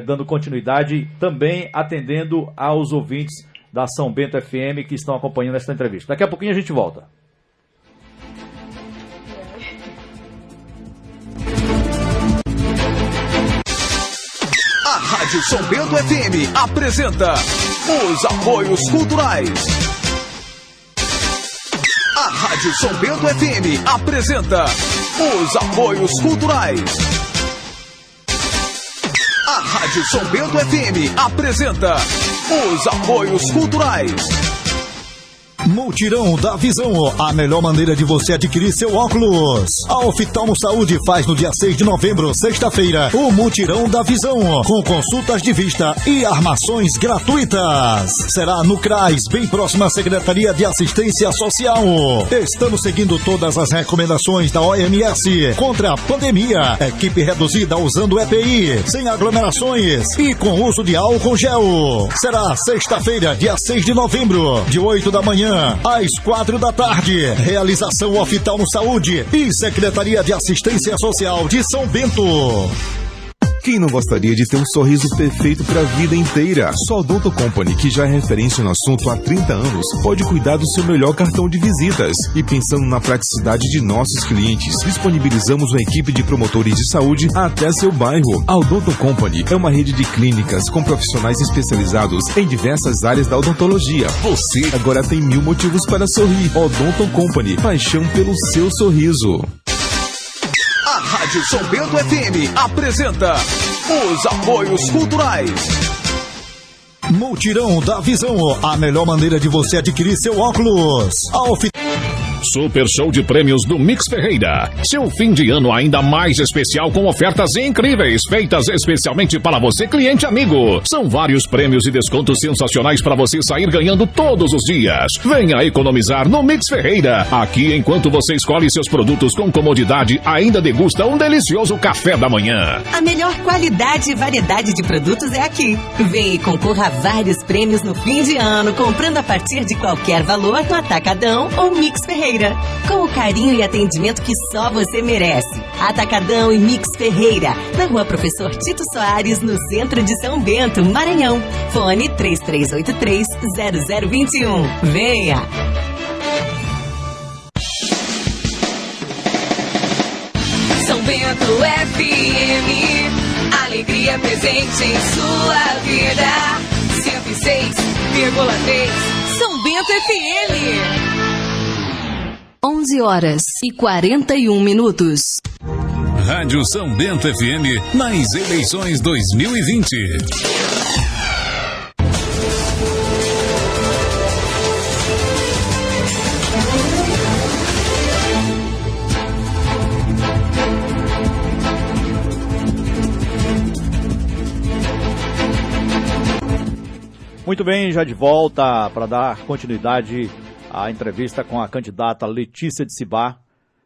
dando continuidade, também atendendo aos ouvintes da São Bento FM que estão acompanhando esta entrevista. Daqui a pouquinho a gente volta. A Rádio São Bento FM apresenta os apoios culturais. A Rádio São Bento FM apresenta os apoios culturais. A Rádio São Bento FM apresenta os apoios culturais. Multirão da Visão, a melhor maneira de você adquirir seu óculos. A Oftalmo Saúde faz no dia 6 de novembro, sexta-feira, o Multirão da Visão, com consultas de vista e armações gratuitas. Será no CRAS, bem próximo à Secretaria de Assistência Social. Estamos seguindo todas as recomendações da OMS contra a pandemia. Equipe reduzida usando EPI, sem aglomerações e com uso de álcool gel. Será sexta-feira, dia 6 de novembro, de 8 da manhã às 4 da tarde. Realização Oftalmo Saúde e Secretaria de Assistência Social de São Bento. Quem não gostaria de ter um sorriso perfeito para a vida inteira? Só a Odonto Company, que já é referência no assunto há 30 anos, pode cuidar do seu melhor cartão de visitas. E pensando na praticidade de nossos clientes, disponibilizamos uma equipe de promotores de saúde até seu bairro. A Odonto Company é uma rede de clínicas com profissionais especializados em diversas áreas da odontologia. Você agora tem 1000 motivos para sorrir. Odonto Company, paixão pelo seu sorriso. A Rádio São Bento FM apresenta os apoios culturais. Multirão da Visão, a melhor maneira de você adquirir seu óculos. Super show de prêmios do Mix Ferreira. Seu fim de ano ainda mais especial com ofertas incríveis, feitas especialmente para você, cliente amigo. São vários prêmios e descontos sensacionais para você sair ganhando todos os dias. Venha economizar no Mix Ferreira. Aqui, enquanto você escolhe seus produtos com comodidade, ainda degusta um delicioso café da manhã. A melhor qualidade e variedade de produtos é aqui. Vem e concorra a vários prêmios no fim de ano, comprando a partir de qualquer valor no Atacadão ou Mix Ferreira. Com o carinho e atendimento que só você merece. Atacadão e Mix Ferreira, na Rua Professor Tito Soares, no centro de São Bento, Maranhão. Fone 3383-0021. Venha! São Bento FM, alegria presente em sua vida. 106,3 São Bento FM. 11h41. Rádio São Bento FM nas eleições 2020. Muito bem, já de volta para dar continuidade à entrevista com a candidata Letícia de Sibá,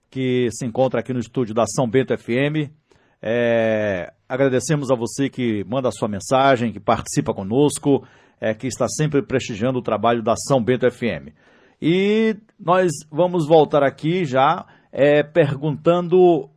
que se encontra aqui no estúdio da São Bento FM. Agradecemos a você que manda a sua mensagem, que participa conosco, que está sempre prestigiando o trabalho da São Bento FM. E nós vamos voltar aqui já perguntando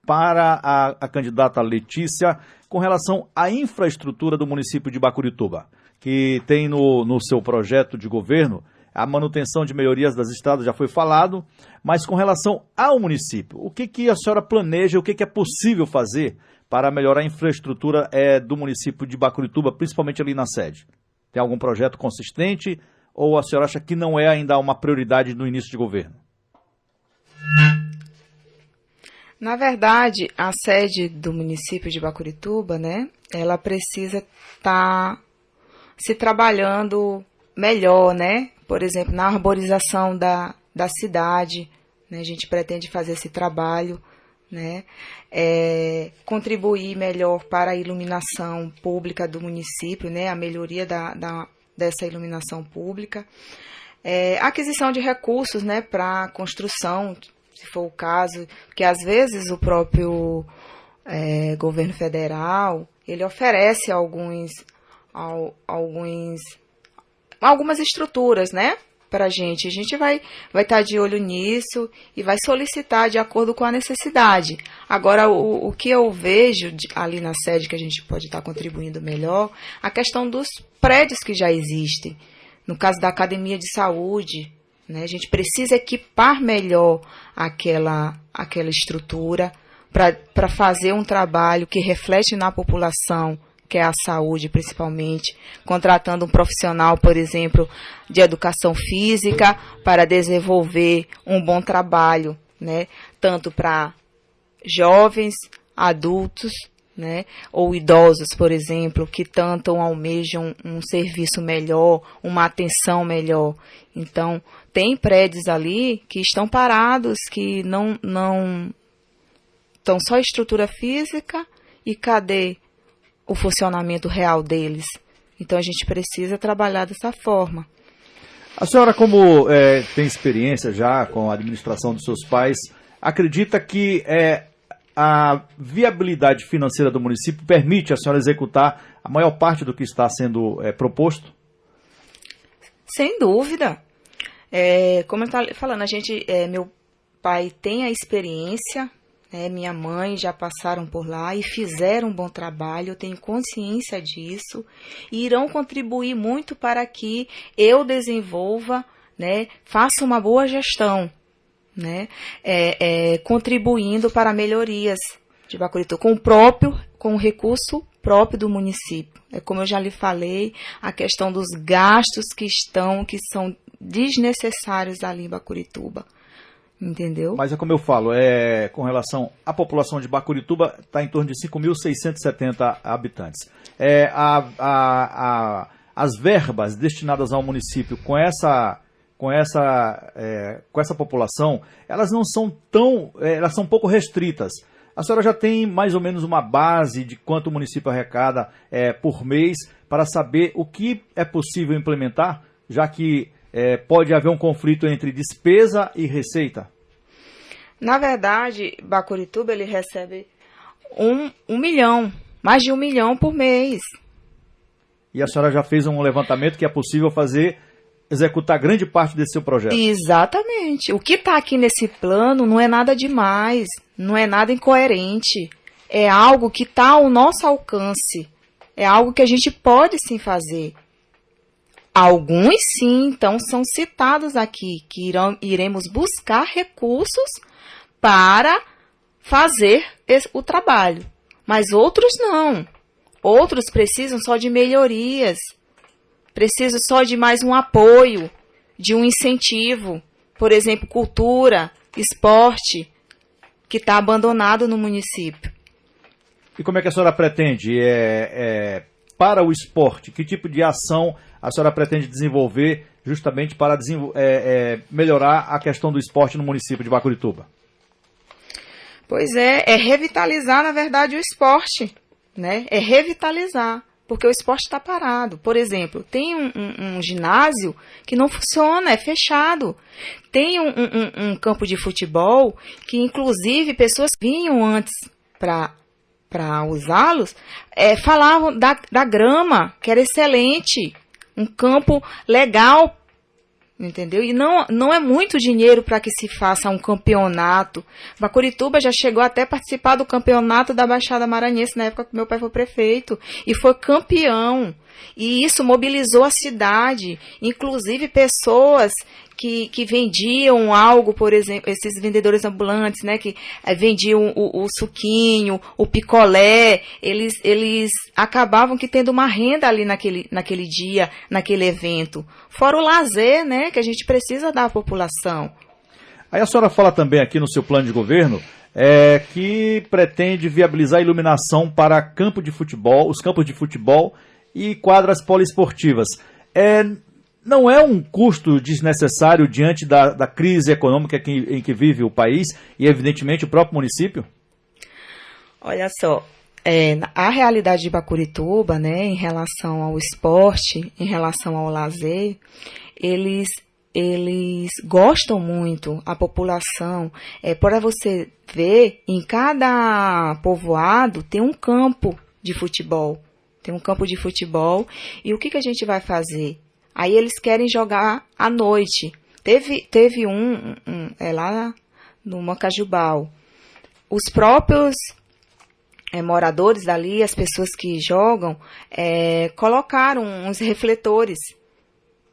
para a candidata Letícia com relação à infraestrutura do município de Bacurituba, que tem no seu projeto de governo a manutenção de melhorias das estradas, já foi falado, mas com relação ao município, o que a senhora planeja, o que é possível fazer para melhorar a infraestrutura do município de Bacurituba, principalmente ali na sede? Tem algum projeto consistente ou a senhora acha que não é ainda uma prioridade no início de governo? Na verdade, a sede do município de Bacurituba, né, ela precisa estar se trabalhando melhor, né? Por exemplo, na arborização da cidade, né? A gente pretende fazer esse trabalho, né? Contribuir melhor para a iluminação pública do município, né? A melhoria dessa iluminação pública. Aquisição de recursos, né? Para construção, se for o caso, porque às vezes o próprio governo federal, ele oferece algumas estruturas, né, para a gente vai estar de olho nisso e vai solicitar de acordo com a necessidade. Agora, o que eu vejo ali na sede que a gente pode estar contribuindo melhor, a questão dos prédios que já existem. No caso da academia de saúde, né, a gente precisa equipar melhor aquela estrutura para fazer um trabalho que reflete na população, que é a saúde principalmente, contratando um profissional, por exemplo, de educação física para desenvolver um bom trabalho, né, tanto para jovens, adultos, né, ou idosos, por exemplo, que tanto almejam um serviço melhor, uma atenção melhor. Então, tem prédios ali que estão parados, que não estão só estrutura física e cadê o funcionamento real deles? Então a gente precisa trabalhar dessa forma. A senhora, como tem experiência já com a administração dos seus pais, acredita que a viabilidade financeira do município permite a senhora executar a maior parte do que está sendo proposto? Sem dúvida. Como eu estava falando, meu pai tem a experiência, minha mãe já passaram por lá e fizeram um bom trabalho, eu tenho consciência disso, e irão contribuir muito para que eu desenvolva, né, faça uma boa gestão, né, contribuindo para melhorias de Bacurituba, com o recurso próprio do município. Como eu já lhe falei, a questão dos gastos que são desnecessários ali em Bacurituba. Entendeu? Mas como eu falo, com relação à população de Bacurituba, está em torno de 5.670 habitantes. As verbas destinadas ao município com essa com essa população, elas não são tão, elas são um pouco restritas. A senhora já tem mais ou menos uma base de quanto o município arrecada por mês para saber o que é possível implementar, já que pode haver um conflito entre despesa e receita? Na verdade, Bacurituba ele recebe 1 milhão, mais de 1 milhão por mês. E a senhora já fez um levantamento que é possível executar grande parte desse seu projeto? Exatamente. O que está aqui nesse plano não é nada demais, não é nada incoerente. É algo que está ao nosso alcance. É algo que a gente pode sim fazer. Alguns sim, então, são citados aqui, que iremos buscar recursos para fazer o trabalho. Mas outros não. Outros precisam só de melhorias. Precisam só de mais um apoio, de um incentivo. Por exemplo, cultura, esporte, que está abandonado no município. E como é que a senhora pretende, para o esporte, que tipo de ação a senhora pretende desenvolver justamente para melhorar a questão do esporte no município de Bacurituba? Pois é revitalizar, na verdade, o esporte, né? É revitalizar, porque o esporte está parado. Por exemplo, tem um ginásio que não funciona, é fechado. Tem um campo de futebol que, inclusive, pessoas vinham antes para usá-los, falavam da grama, que era excelente, um campo legal, entendeu? E não é muito dinheiro para que se faça um campeonato. Bacurituba já chegou até a participar do campeonato da Baixada Maranhense, na época que meu pai foi prefeito, e foi campeão. E isso mobilizou a cidade, inclusive pessoas que vendiam algo, por exemplo, esses vendedores ambulantes, né, que vendiam o suquinho, o picolé, eles acabavam que tendo uma renda ali naquele dia, naquele evento. Fora o lazer, né, que a gente precisa dar à população. Aí a senhora fala também aqui no seu plano de governo que pretende viabilizar a iluminação para campo de futebol, os campos de futebol e quadras poliesportivas. Não é um custo desnecessário diante da crise econômica em que vive o país e, evidentemente, o próprio município? Olha só, a realidade de Bacurituba, né, em relação ao esporte, em relação ao lazer, eles gostam muito, a população. Para você ver, em cada povoado tem um campo de futebol. Tem um campo de futebol. E o que a gente vai fazer? Aí eles querem jogar à noite. Teve lá no Macajubal. Os próprios moradores dali, as pessoas que jogam, colocaram uns refletores.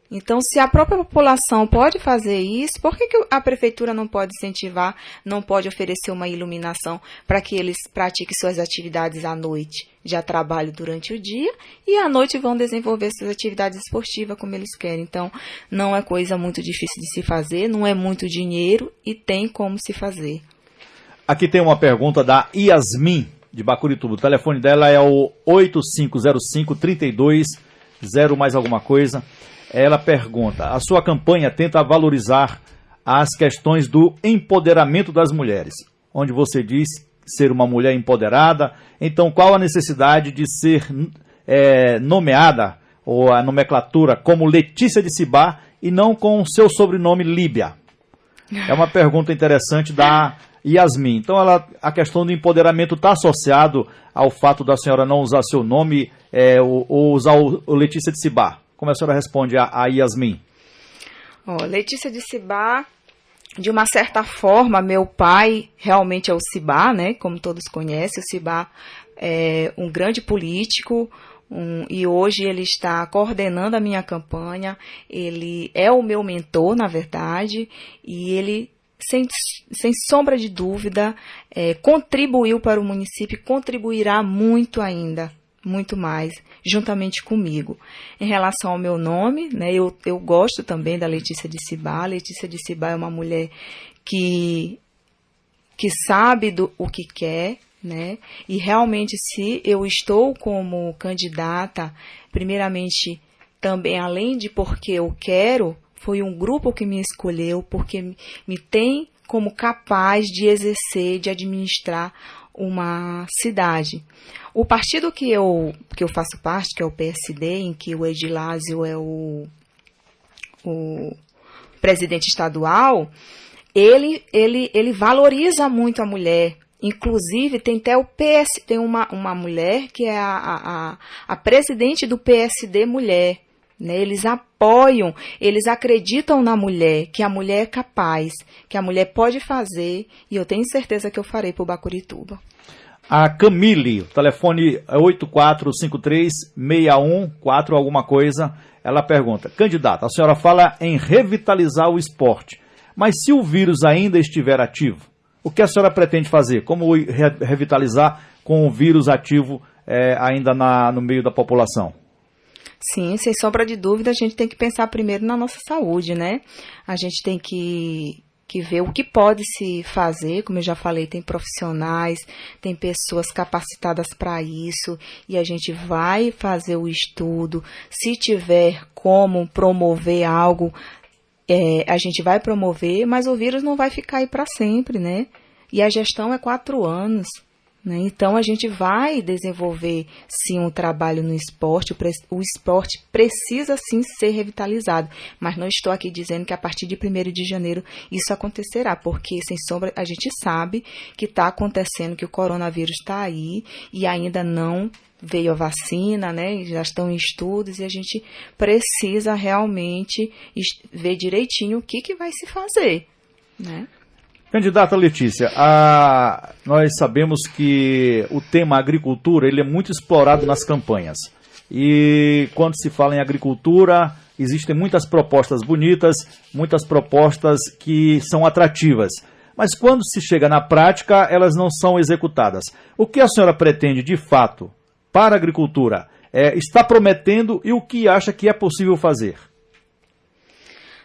Então, se a própria população pode fazer isso, por que a prefeitura não pode incentivar, não pode oferecer uma iluminação para que eles pratiquem suas atividades à noite? Já trabalham durante o dia e à noite vão desenvolver suas atividades esportivas como eles querem. Então, não é coisa muito difícil de se fazer, não é muito dinheiro e tem como se fazer. Aqui tem uma pergunta da Yasmin, de Bacurituba. O telefone dela é o 8505-32, 0 mais alguma coisa. Ela pergunta: a sua campanha tenta valorizar as questões do empoderamento das mulheres, onde você diz ser uma mulher empoderada. Então, qual a necessidade de ser nomeada, ou a nomenclatura, como Letícia de Cibá e não com seu sobrenome Líbia? É uma pergunta interessante da Yasmin. Então, a questão do empoderamento está associado ao fato da senhora não usar seu nome ou usar o Letícia de Cibá. Como a senhora responde a Yasmin? Letícia de Cibá, de uma certa forma, meu pai realmente é o Cibá, né? Como todos conhecem, o Cibá é um grande político e hoje ele está coordenando a minha campanha. Ele é o meu mentor, na verdade, e ele, sem sombra de dúvida, contribuiu para o município e contribuirá muito ainda. Muito mais, juntamente comigo. Em relação ao meu nome, né, eu gosto também da Letícia de Cibá. Letícia de Cibá é uma mulher que sabe o que quer, né, e realmente, se eu estou como candidata, primeiramente, também além de porque eu quero Foi um grupo que me escolheu porque me tem como capaz de exercer, de administrar uma cidade. O partido que eu faço parte, que é o PSD, em que o Edilásio é o presidente estadual, ele valoriza muito a mulher. Inclusive, tem até tem uma mulher que é a presidente do PSD mulher. Né? Eles apoiam, eles acreditam na mulher, que a mulher é capaz, que a mulher pode fazer, e eu tenho certeza que eu farei para o Bacurituba. A Camille, o telefone é 8453-61-4 alguma coisa, ela pergunta: candidata, a senhora fala em revitalizar o esporte, mas se o vírus ainda estiver ativo, o que a senhora pretende fazer? Como revitalizar com o vírus ativo ainda no meio da população? Sim, sem sombra de dúvida, a gente tem que pensar primeiro na nossa saúde, né? A gente tem que ver o que pode se fazer, como eu já falei, tem profissionais, tem pessoas capacitadas para isso, e a gente vai fazer o estudo. Se tiver como promover algo, a gente vai promover, mas o vírus não vai ficar aí para sempre, né? E a gestão é 4 anos. Então, a gente vai desenvolver, sim, um trabalho no esporte. O esporte precisa, sim, ser revitalizado. Mas não estou aqui dizendo que a partir de 1º de janeiro isso acontecerá, porque, sem sombra, a gente sabe que está acontecendo, que o coronavírus está aí e ainda não veio a vacina, né? Já estão em estudos e a gente precisa realmente ver direitinho o que vai se fazer, né? Candidata Letícia, nós sabemos que o tema agricultura ele é muito explorado nas campanhas. E quando se fala em agricultura, existem muitas propostas bonitas, muitas propostas que são atrativas. Mas quando se chega na prática, elas não são executadas. O que a senhora pretende, de fato, para a agricultura? Está prometendo e o que acha que é possível fazer?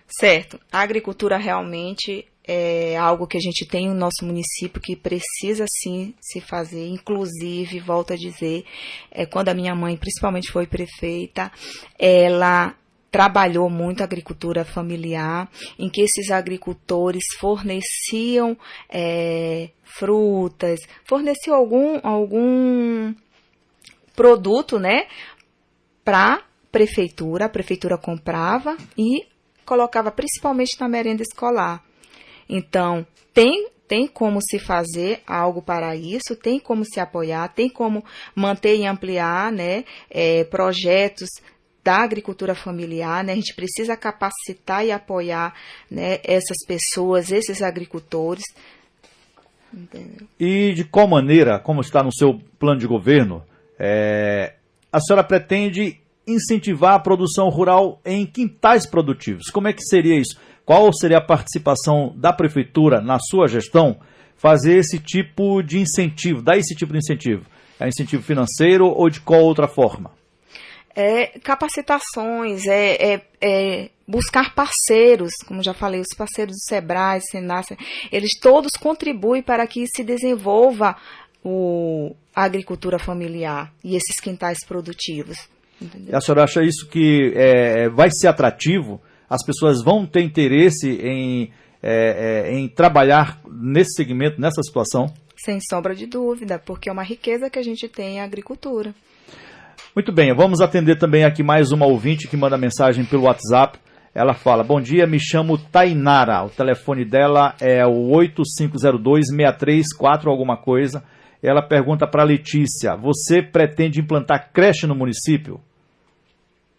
Certo. A agricultura realmente é algo que a gente tem no nosso município que precisa sim se fazer. Inclusive, volto a dizer, quando a minha mãe principalmente foi prefeita, ela trabalhou muito a agricultura familiar, em que esses agricultores forneciam frutas, forneciam algum produto, né, para a prefeitura comprava e colocava principalmente na merenda escolar. Então, tem como se fazer algo para isso, tem como se apoiar, tem como manter e ampliar, né, projetos da agricultura familiar, né? A gente precisa capacitar e apoiar, né, essas pessoas, esses agricultores. Entendeu? E de qual maneira, como está no seu plano de governo, a senhora pretende incentivar a produção rural em quintais produtivos? Como é que seria isso? Qual seria a participação da prefeitura na sua gestão fazer esse tipo de incentivo, dar esse tipo de incentivo? É incentivo financeiro ou de qual outra forma? Capacitações, buscar parceiros, como já falei, os parceiros do Sebrae, Senasa, eles todos contribuem para que se desenvolva a agricultura familiar e esses quintais produtivos. Entendeu? A senhora acha isso que vai ser atrativo? As pessoas vão ter interesse em trabalhar nesse segmento, nessa situação? Sem sombra de dúvida, porque é uma riqueza que a gente tem a agricultura. Muito bem, vamos atender também aqui mais uma ouvinte que manda mensagem pelo WhatsApp. Ela fala: bom dia, me chamo Tainara, o telefone dela é o 8502-634 alguma coisa. Ela pergunta para a Letícia: você pretende implantar creche no município?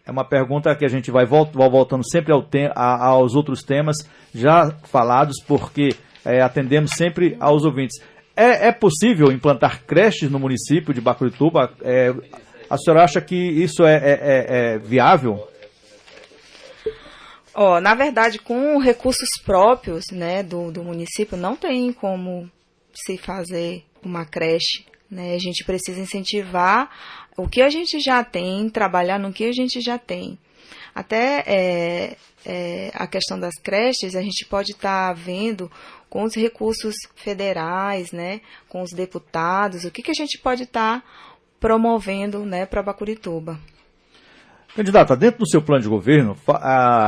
É uma pergunta que a gente vai voltando sempre aos outros temas já falados, porque atendemos sempre aos ouvintes. É possível implantar creches no município de Bacurituba? A senhora acha que isso é viável? Na verdade, com recursos próprios, né, do município, não tem como se fazer uma creche, né? A gente precisa incentivar o que a gente já tem, trabalhar no que a gente já tem. Até a questão das creches, a gente pode estar vendo com os recursos federais, né, com os deputados, o que a gente pode estar promovendo, né, para Bacurituba. Candidata, dentro do seu plano de governo,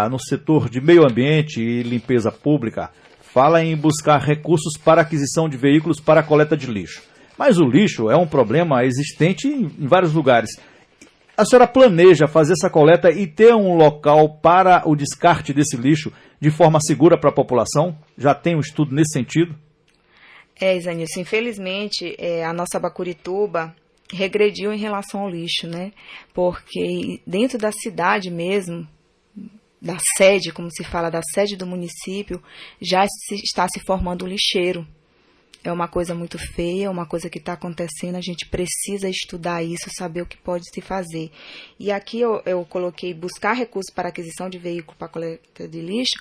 no setor de meio ambiente e limpeza pública, fala em buscar recursos para aquisição de veículos para a coleta de lixo. Mas o lixo é um problema existente em vários lugares. A senhora planeja fazer essa coleta e ter um local para o descarte desse lixo de forma segura para a população? Já tem um estudo nesse sentido? Isanilson, infelizmente, a nossa Bacurituba regrediu em relação ao lixo, né? Porque dentro da cidade mesmo, da sede, como se fala, da sede do município, já está se formando um lixeiro. É uma coisa muito feia, é uma coisa que está acontecendo, a gente precisa estudar isso, saber o que pode se fazer. E aqui eu coloquei buscar recursos para aquisição de veículo para coleta de lixo,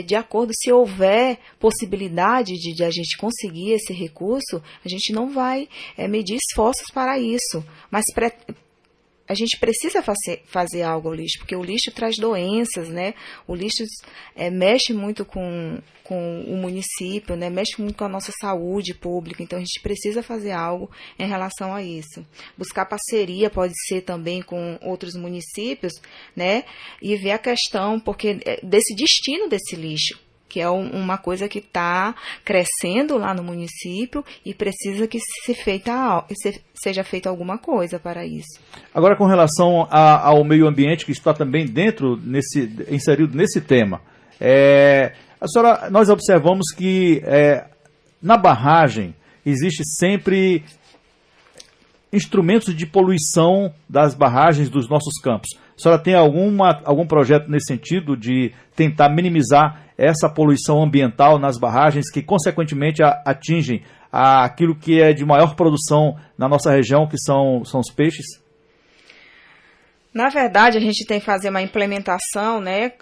de acordo, se houver possibilidade de a gente conseguir esse recurso, a gente não vai medir esforços para isso, mas a gente precisa fazer algo ao lixo, porque o lixo traz doenças, né? O lixo mexe muito com o município, né? Mexe muito com a nossa saúde pública, então a gente precisa fazer algo em relação a isso. Buscar parceria pode ser também com outros municípios, né? E ver a questão desse destino desse lixo, que é uma coisa que está crescendo lá no município e precisa que seja feita alguma coisa para isso. Agora, com relação ao meio ambiente, que está também inserido nesse tema, nós observamos que na barragem existe sempre instrumentos de poluição das barragens dos nossos campos. A senhora tem algum projeto nesse sentido de tentar minimizar essa poluição ambiental nas barragens que, consequentemente, atingem aquilo que é de maior produção na nossa região, que são os peixes? Na verdade, a gente tem que fazer uma implementação, né?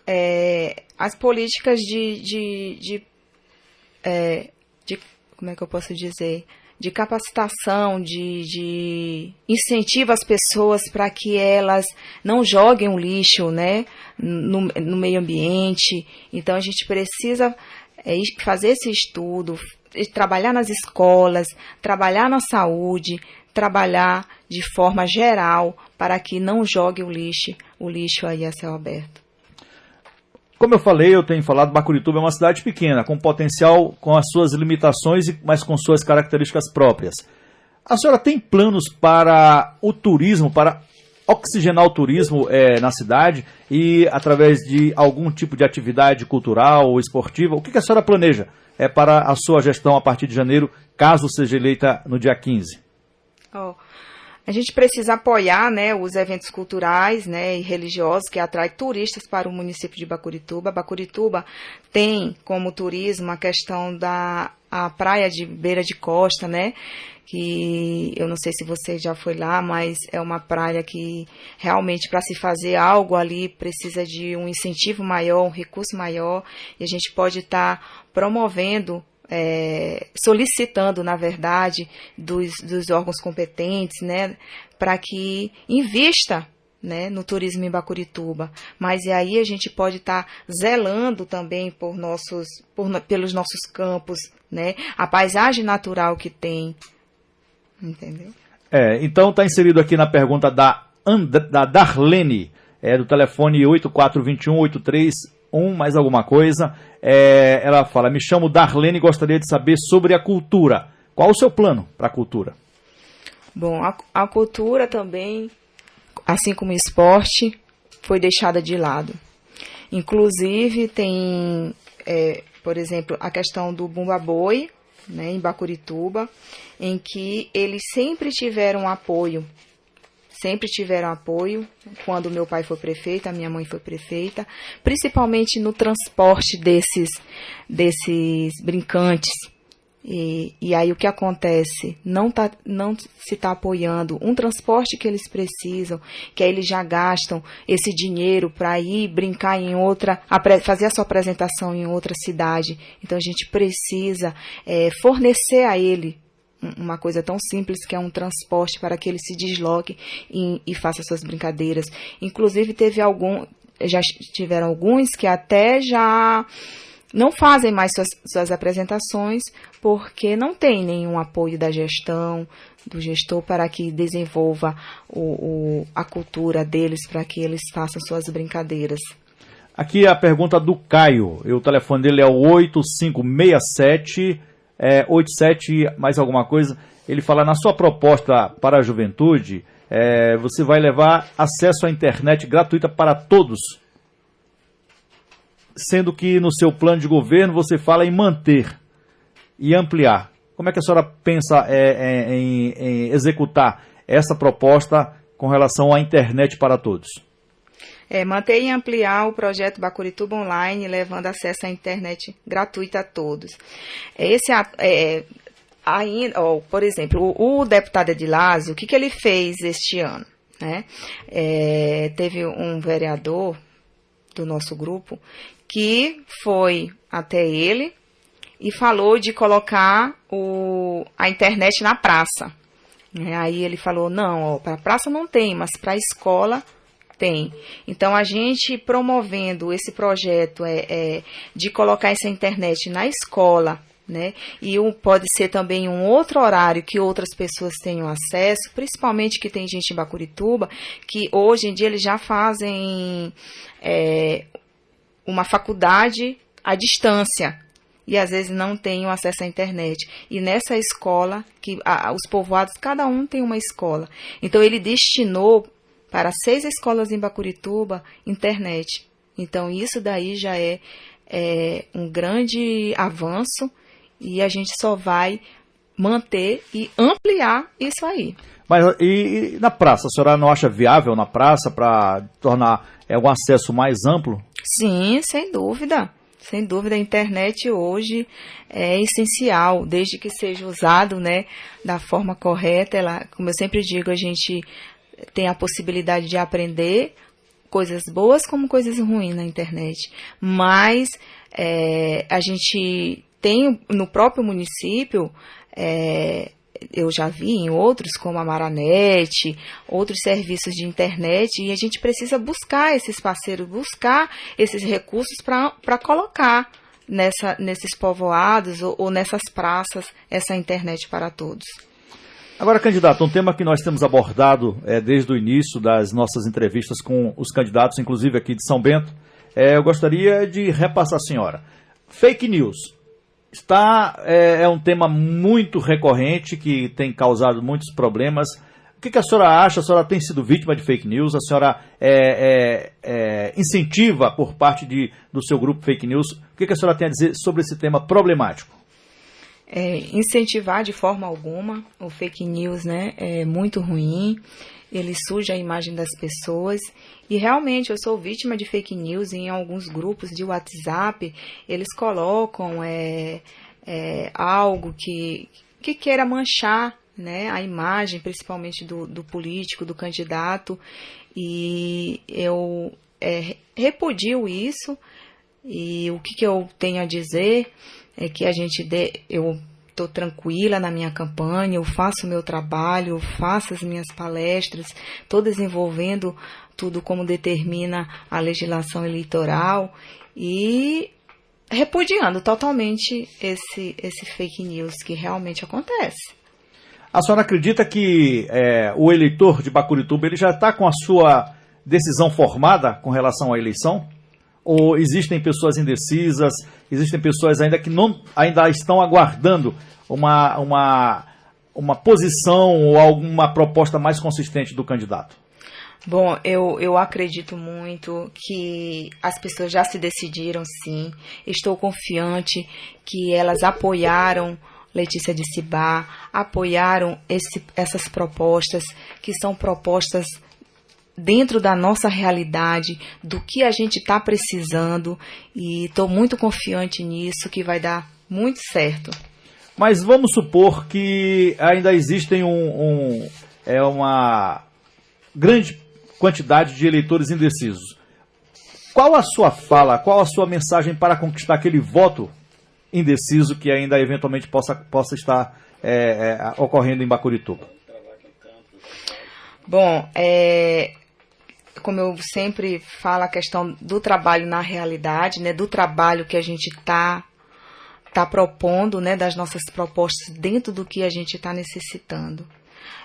As políticas como é que eu posso dizer? De capacitação, de incentivo às pessoas para que elas não joguem o lixo, né, no meio ambiente. Então, a gente precisa fazer esse estudo, trabalhar nas escolas, trabalhar na saúde, trabalhar de forma geral para que não jogue o lixo aí a céu aberto. Como eu falei, eu tenho falado, Bacurituba é uma cidade pequena, com potencial, com as suas limitações, mas com suas características próprias. A senhora tem planos para o turismo, para oxigenar o turismo na cidade e através de algum tipo de atividade cultural ou esportiva? O que a senhora planeja para a sua gestão a partir de janeiro, caso seja eleita no dia 15? A gente precisa apoiar, né, os eventos culturais, né, e religiosos que atraem turistas para o município de Bacurituba. Bacurituba tem como turismo a questão a praia de beira de costa, né, que eu não sei se você já foi lá, mas é uma praia que realmente para se fazer algo ali precisa de um incentivo maior, um recurso maior, e a gente pode estar promovendo, solicitando, na verdade, dos órgãos competentes, né, para que invista, né, no turismo em Bacurituba. Mas e aí a gente pode estar zelando também pelos nossos campos, né, a paisagem natural que tem, entendeu? Então está inserido aqui na pergunta da Darlene, do telefone 8421-831, mais alguma coisa. Ela fala: me chamo Darlene e gostaria de saber sobre a cultura. Qual o seu plano para a cultura? Bom, a cultura também, assim como o esporte, foi deixada de lado. Inclusive tem, por exemplo, a questão do Bumba Boi, né, em Bacurituba, em que eles sempre tiveram apoio. Quando meu pai foi prefeito, a minha mãe foi prefeita, principalmente no transporte desses brincantes. E aí o que acontece? Não se está apoiando um transporte que eles precisam, que aí eles já gastam esse dinheiro para ir brincar em outra, fazer a sua apresentação em outra cidade. Então a gente precisa fornecer a ele uma coisa tão simples que é um transporte para que ele se desloque e faça suas brincadeiras. Inclusive já tiveram alguns que até já não fazem mais suas apresentações porque não tem nenhum apoio da gestão, do gestor para que desenvolva a cultura deles, para que eles façam suas brincadeiras. Aqui a pergunta do Caio. O telefone dele é o 8567 87 mais alguma coisa. Ele fala, na sua proposta para a juventude, você vai levar acesso à internet gratuita para todos, sendo que no seu plano de governo você fala em manter e ampliar. Como é que a senhora pensa em executar essa proposta com relação à internet para todos? Manter e ampliar o projeto Bacurituba Online, levando acesso à internet gratuita a todos. Por exemplo, o deputado Edilásio, o que ele fez este ano? Né? Teve um vereador do nosso grupo que foi até ele e falou de colocar a internet na praça. Aí ele falou, não, para a praça não tem, mas para a escola tem. Então, a gente promovendo esse projeto de colocar essa internet na escola, né? E pode ser também um outro horário que outras pessoas tenham acesso, principalmente que tem gente em Bacurituba, que hoje em dia eles já fazem uma faculdade à distância e às vezes não têm acesso à internet. E nessa escola, que os povoados, cada um tem uma escola. Então, ele destinou para 6 escolas em Bacurituba internet. Então, isso daí já é um grande avanço e a gente só vai manter e ampliar isso aí. Mas e na praça? A senhora não acha viável na praça para tornar um acesso mais amplo? Sim, sem dúvida. Sem dúvida, a internet hoje é essencial, desde que seja usado, né, da forma correta. Como eu sempre digo, a gente tem a possibilidade de aprender coisas boas como coisas ruins na internet. Mas a gente tem no próprio município, eu já vi em outros, como a Maranet, outros serviços de internet, e a gente precisa buscar esses parceiros, buscar esses recursos para colocar nesses povoados ou nessas praças essa internet para todos. Agora, candidato, um tema que nós temos abordado desde o início das nossas entrevistas com os candidatos, inclusive aqui de São Bento, eu gostaria de repassar a senhora. Fake news. É um tema muito recorrente que tem causado muitos problemas. O que a senhora acha? A senhora tem sido vítima de fake news? A senhora incentiva por parte do seu grupo fake news? O que a senhora tem a dizer sobre esse tema problemático? Incentivar de forma alguma. O fake news, né, é muito ruim. Ele suja a imagem das pessoas. E realmente eu sou vítima de fake news em alguns grupos de WhatsApp. Eles colocam algo que queira manchar, né, a imagem, principalmente do político, do candidato. E eu repudio isso. E o que eu tenho a dizer é que eu estou tranquila na minha campanha, eu faço o meu trabalho, eu faço as minhas palestras, estou desenvolvendo tudo como determina a legislação eleitoral e repudiando totalmente esse fake news que realmente acontece. A senhora acredita que o eleitor de Bacurituba ele já está com a sua decisão formada com relação à eleição? Ou existem pessoas indecisas, existem pessoas ainda que ainda estão aguardando uma posição ou alguma proposta mais consistente do candidato? Bom, eu acredito muito que as pessoas já se decidiram, sim. Estou confiante que elas apoiaram Letícia de Cibá, apoiaram essas propostas, que são propostas dentro da nossa realidade, do que a gente está precisando, e estou muito confiante nisso, que vai dar muito certo. Mas vamos supor que ainda existem uma grande quantidade de eleitores indecisos. Qual a sua fala, qual a sua mensagem para conquistar aquele voto indeciso que ainda eventualmente possa estar ocorrendo em Bacurituba? Bom, como eu sempre falo, a questão do trabalho na realidade, né, do trabalho que a gente está propondo, né, das nossas propostas dentro do que a gente está necessitando.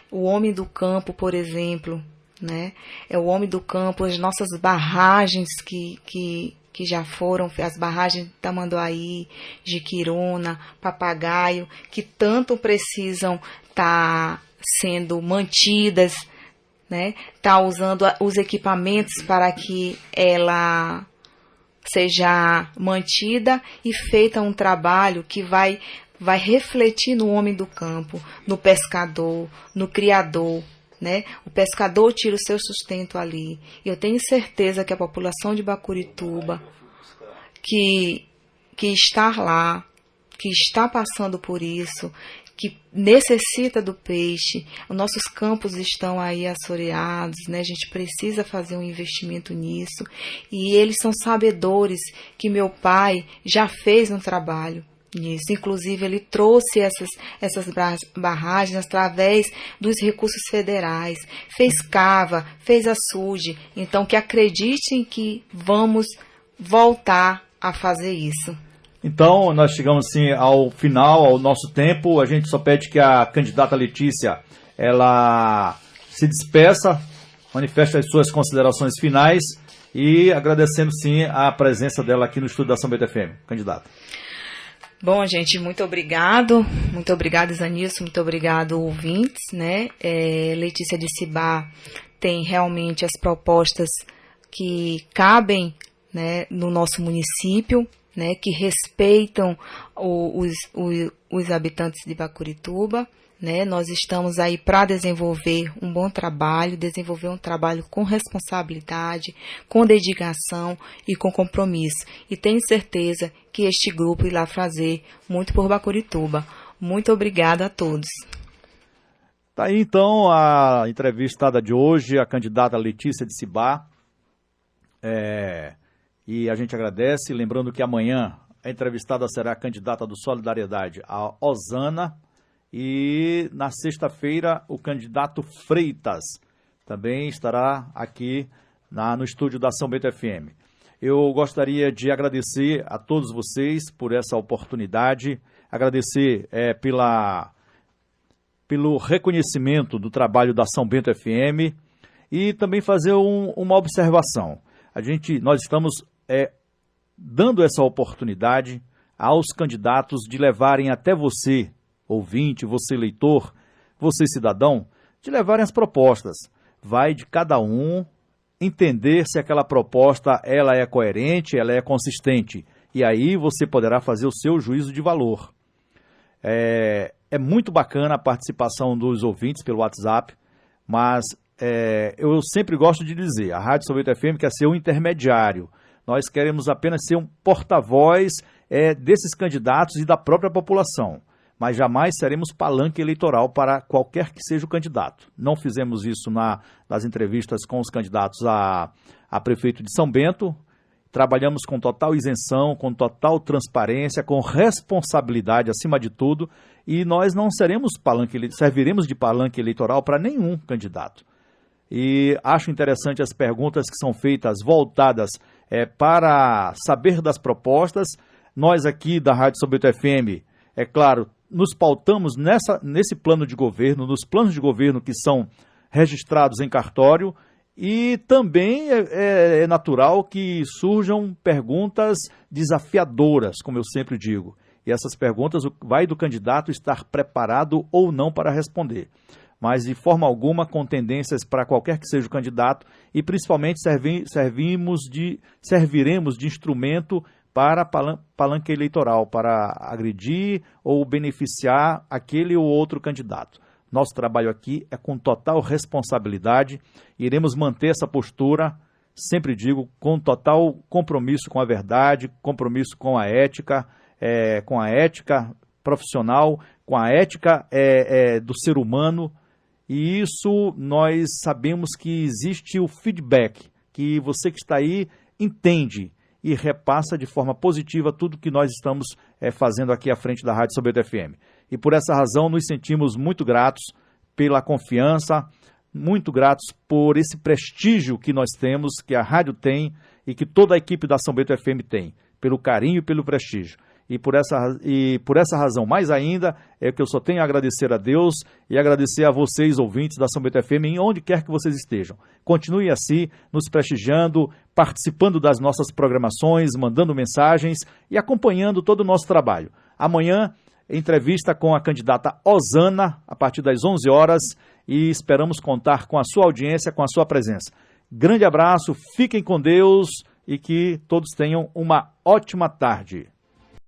O homem do campo, por exemplo, né? É o homem do campo, as nossas barragens que já foram, as barragens de Tamanduaí, Jiquiruna, Papagaio, que tanto precisam estar sendo mantidas, né? Tá usando os equipamentos para que ela seja mantida e feita um trabalho que vai refletir no homem do campo, no pescador, no criador, né? O pescador tira o seu sustento ali. Eu tenho certeza que a população de Bacurituba, que está lá, que está passando por isso, que necessita do peixe, os nossos campos estão aí assoreados, né? A gente precisa fazer um investimento nisso. E eles são sabedores que meu pai já fez um trabalho nisso. Inclusive, ele trouxe essas barragens através dos recursos federais. Fez cava, fez açude. Então, que acreditem que vamos voltar a fazer isso. Então, nós chegamos assim ao final, ao nosso tempo. A gente só pede que a candidata Letícia, ela se despeça, manifeste as suas considerações finais e agradecendo sim a presença dela aqui no estúdio da São Bento FM. Candidata. Bom, gente, muito obrigado, Zanilson, muito obrigado, ouvintes, né? Letícia de Cibá tem realmente as propostas que cabem, né, no nosso município, né, que respeitam os habitantes de Bacurituba, né? Nós estamos aí para desenvolver um bom trabalho, desenvolver um trabalho com responsabilidade, com dedicação e com compromisso. E tenho certeza que este grupo irá fazer muito por Bacurituba. Muito obrigada a todos. Tá aí então a entrevistada de hoje, a candidata Letícia de Cibá. E a gente agradece, lembrando que amanhã a entrevistada será a candidata do Solidariedade, a Osana, e na sexta-feira o candidato Freitas também estará aqui no estúdio da São Bento FM. Eu gostaria de agradecer a todos vocês por essa oportunidade, agradecer pelo reconhecimento do trabalho da São Bento FM e também fazer uma observação. Nós estamos dando essa oportunidade aos candidatos de levarem até você, ouvinte, você leitor, você cidadão, de levarem as propostas. Vai de cada um entender se aquela proposta ela é coerente, ela é consistente. E aí você poderá fazer o seu juízo de valor. É muito bacana a participação dos ouvintes pelo WhatsApp, mas eu sempre gosto de dizer, a Rádio São Bento FM quer ser um intermediário. Nós queremos apenas ser um porta-voz desses candidatos e da própria população, mas jamais seremos palanque eleitoral para qualquer que seja o candidato. Não fizemos isso nas entrevistas com os candidatos a prefeito de São Bento. Trabalhamos com total isenção, com total transparência, com responsabilidade acima de tudo, e nós não serviremos de palanque eleitoral para nenhum candidato. E acho interessante as perguntas que são feitas voltadas para saber das propostas. Nós aqui da Rádio São Bento FM, é claro, nos pautamos nesse plano de governo, nos planos de governo que são registrados em cartório, e também é natural que surjam perguntas desafiadoras, como eu sempre digo. E essas perguntas vai do candidato estar preparado ou não para responder. Mas de forma alguma com tendências para qualquer que seja o candidato, e principalmente serviremos de instrumento para palanque eleitoral, para agredir ou beneficiar aquele ou outro candidato. Nosso trabalho aqui é com total responsabilidade, iremos manter essa postura, sempre digo, com total compromisso com a verdade, compromisso com a ética profissional, com a ética do ser humano. E isso nós sabemos que existe o feedback, que você que está aí entende e repassa de forma positiva tudo que nós estamos fazendo aqui à frente da Rádio São Bento FM. E por essa razão nos sentimos muito gratos pela confiança, muito gratos por esse prestígio que nós temos, que a rádio tem e que toda a equipe da São Bento FM tem, pelo carinho e pelo prestígio. e por essa razão, mais ainda, é que eu só tenho a agradecer a Deus e agradecer a vocês, ouvintes da São Bento FM, em onde quer que vocês estejam. Continue assim, nos prestigiando, participando das nossas programações, mandando mensagens e acompanhando todo o nosso trabalho. Amanhã, entrevista com a candidata Osana, a partir das 11 horas, e esperamos contar com a sua audiência, com a sua presença. Grande abraço, fiquem com Deus e que todos tenham uma ótima tarde.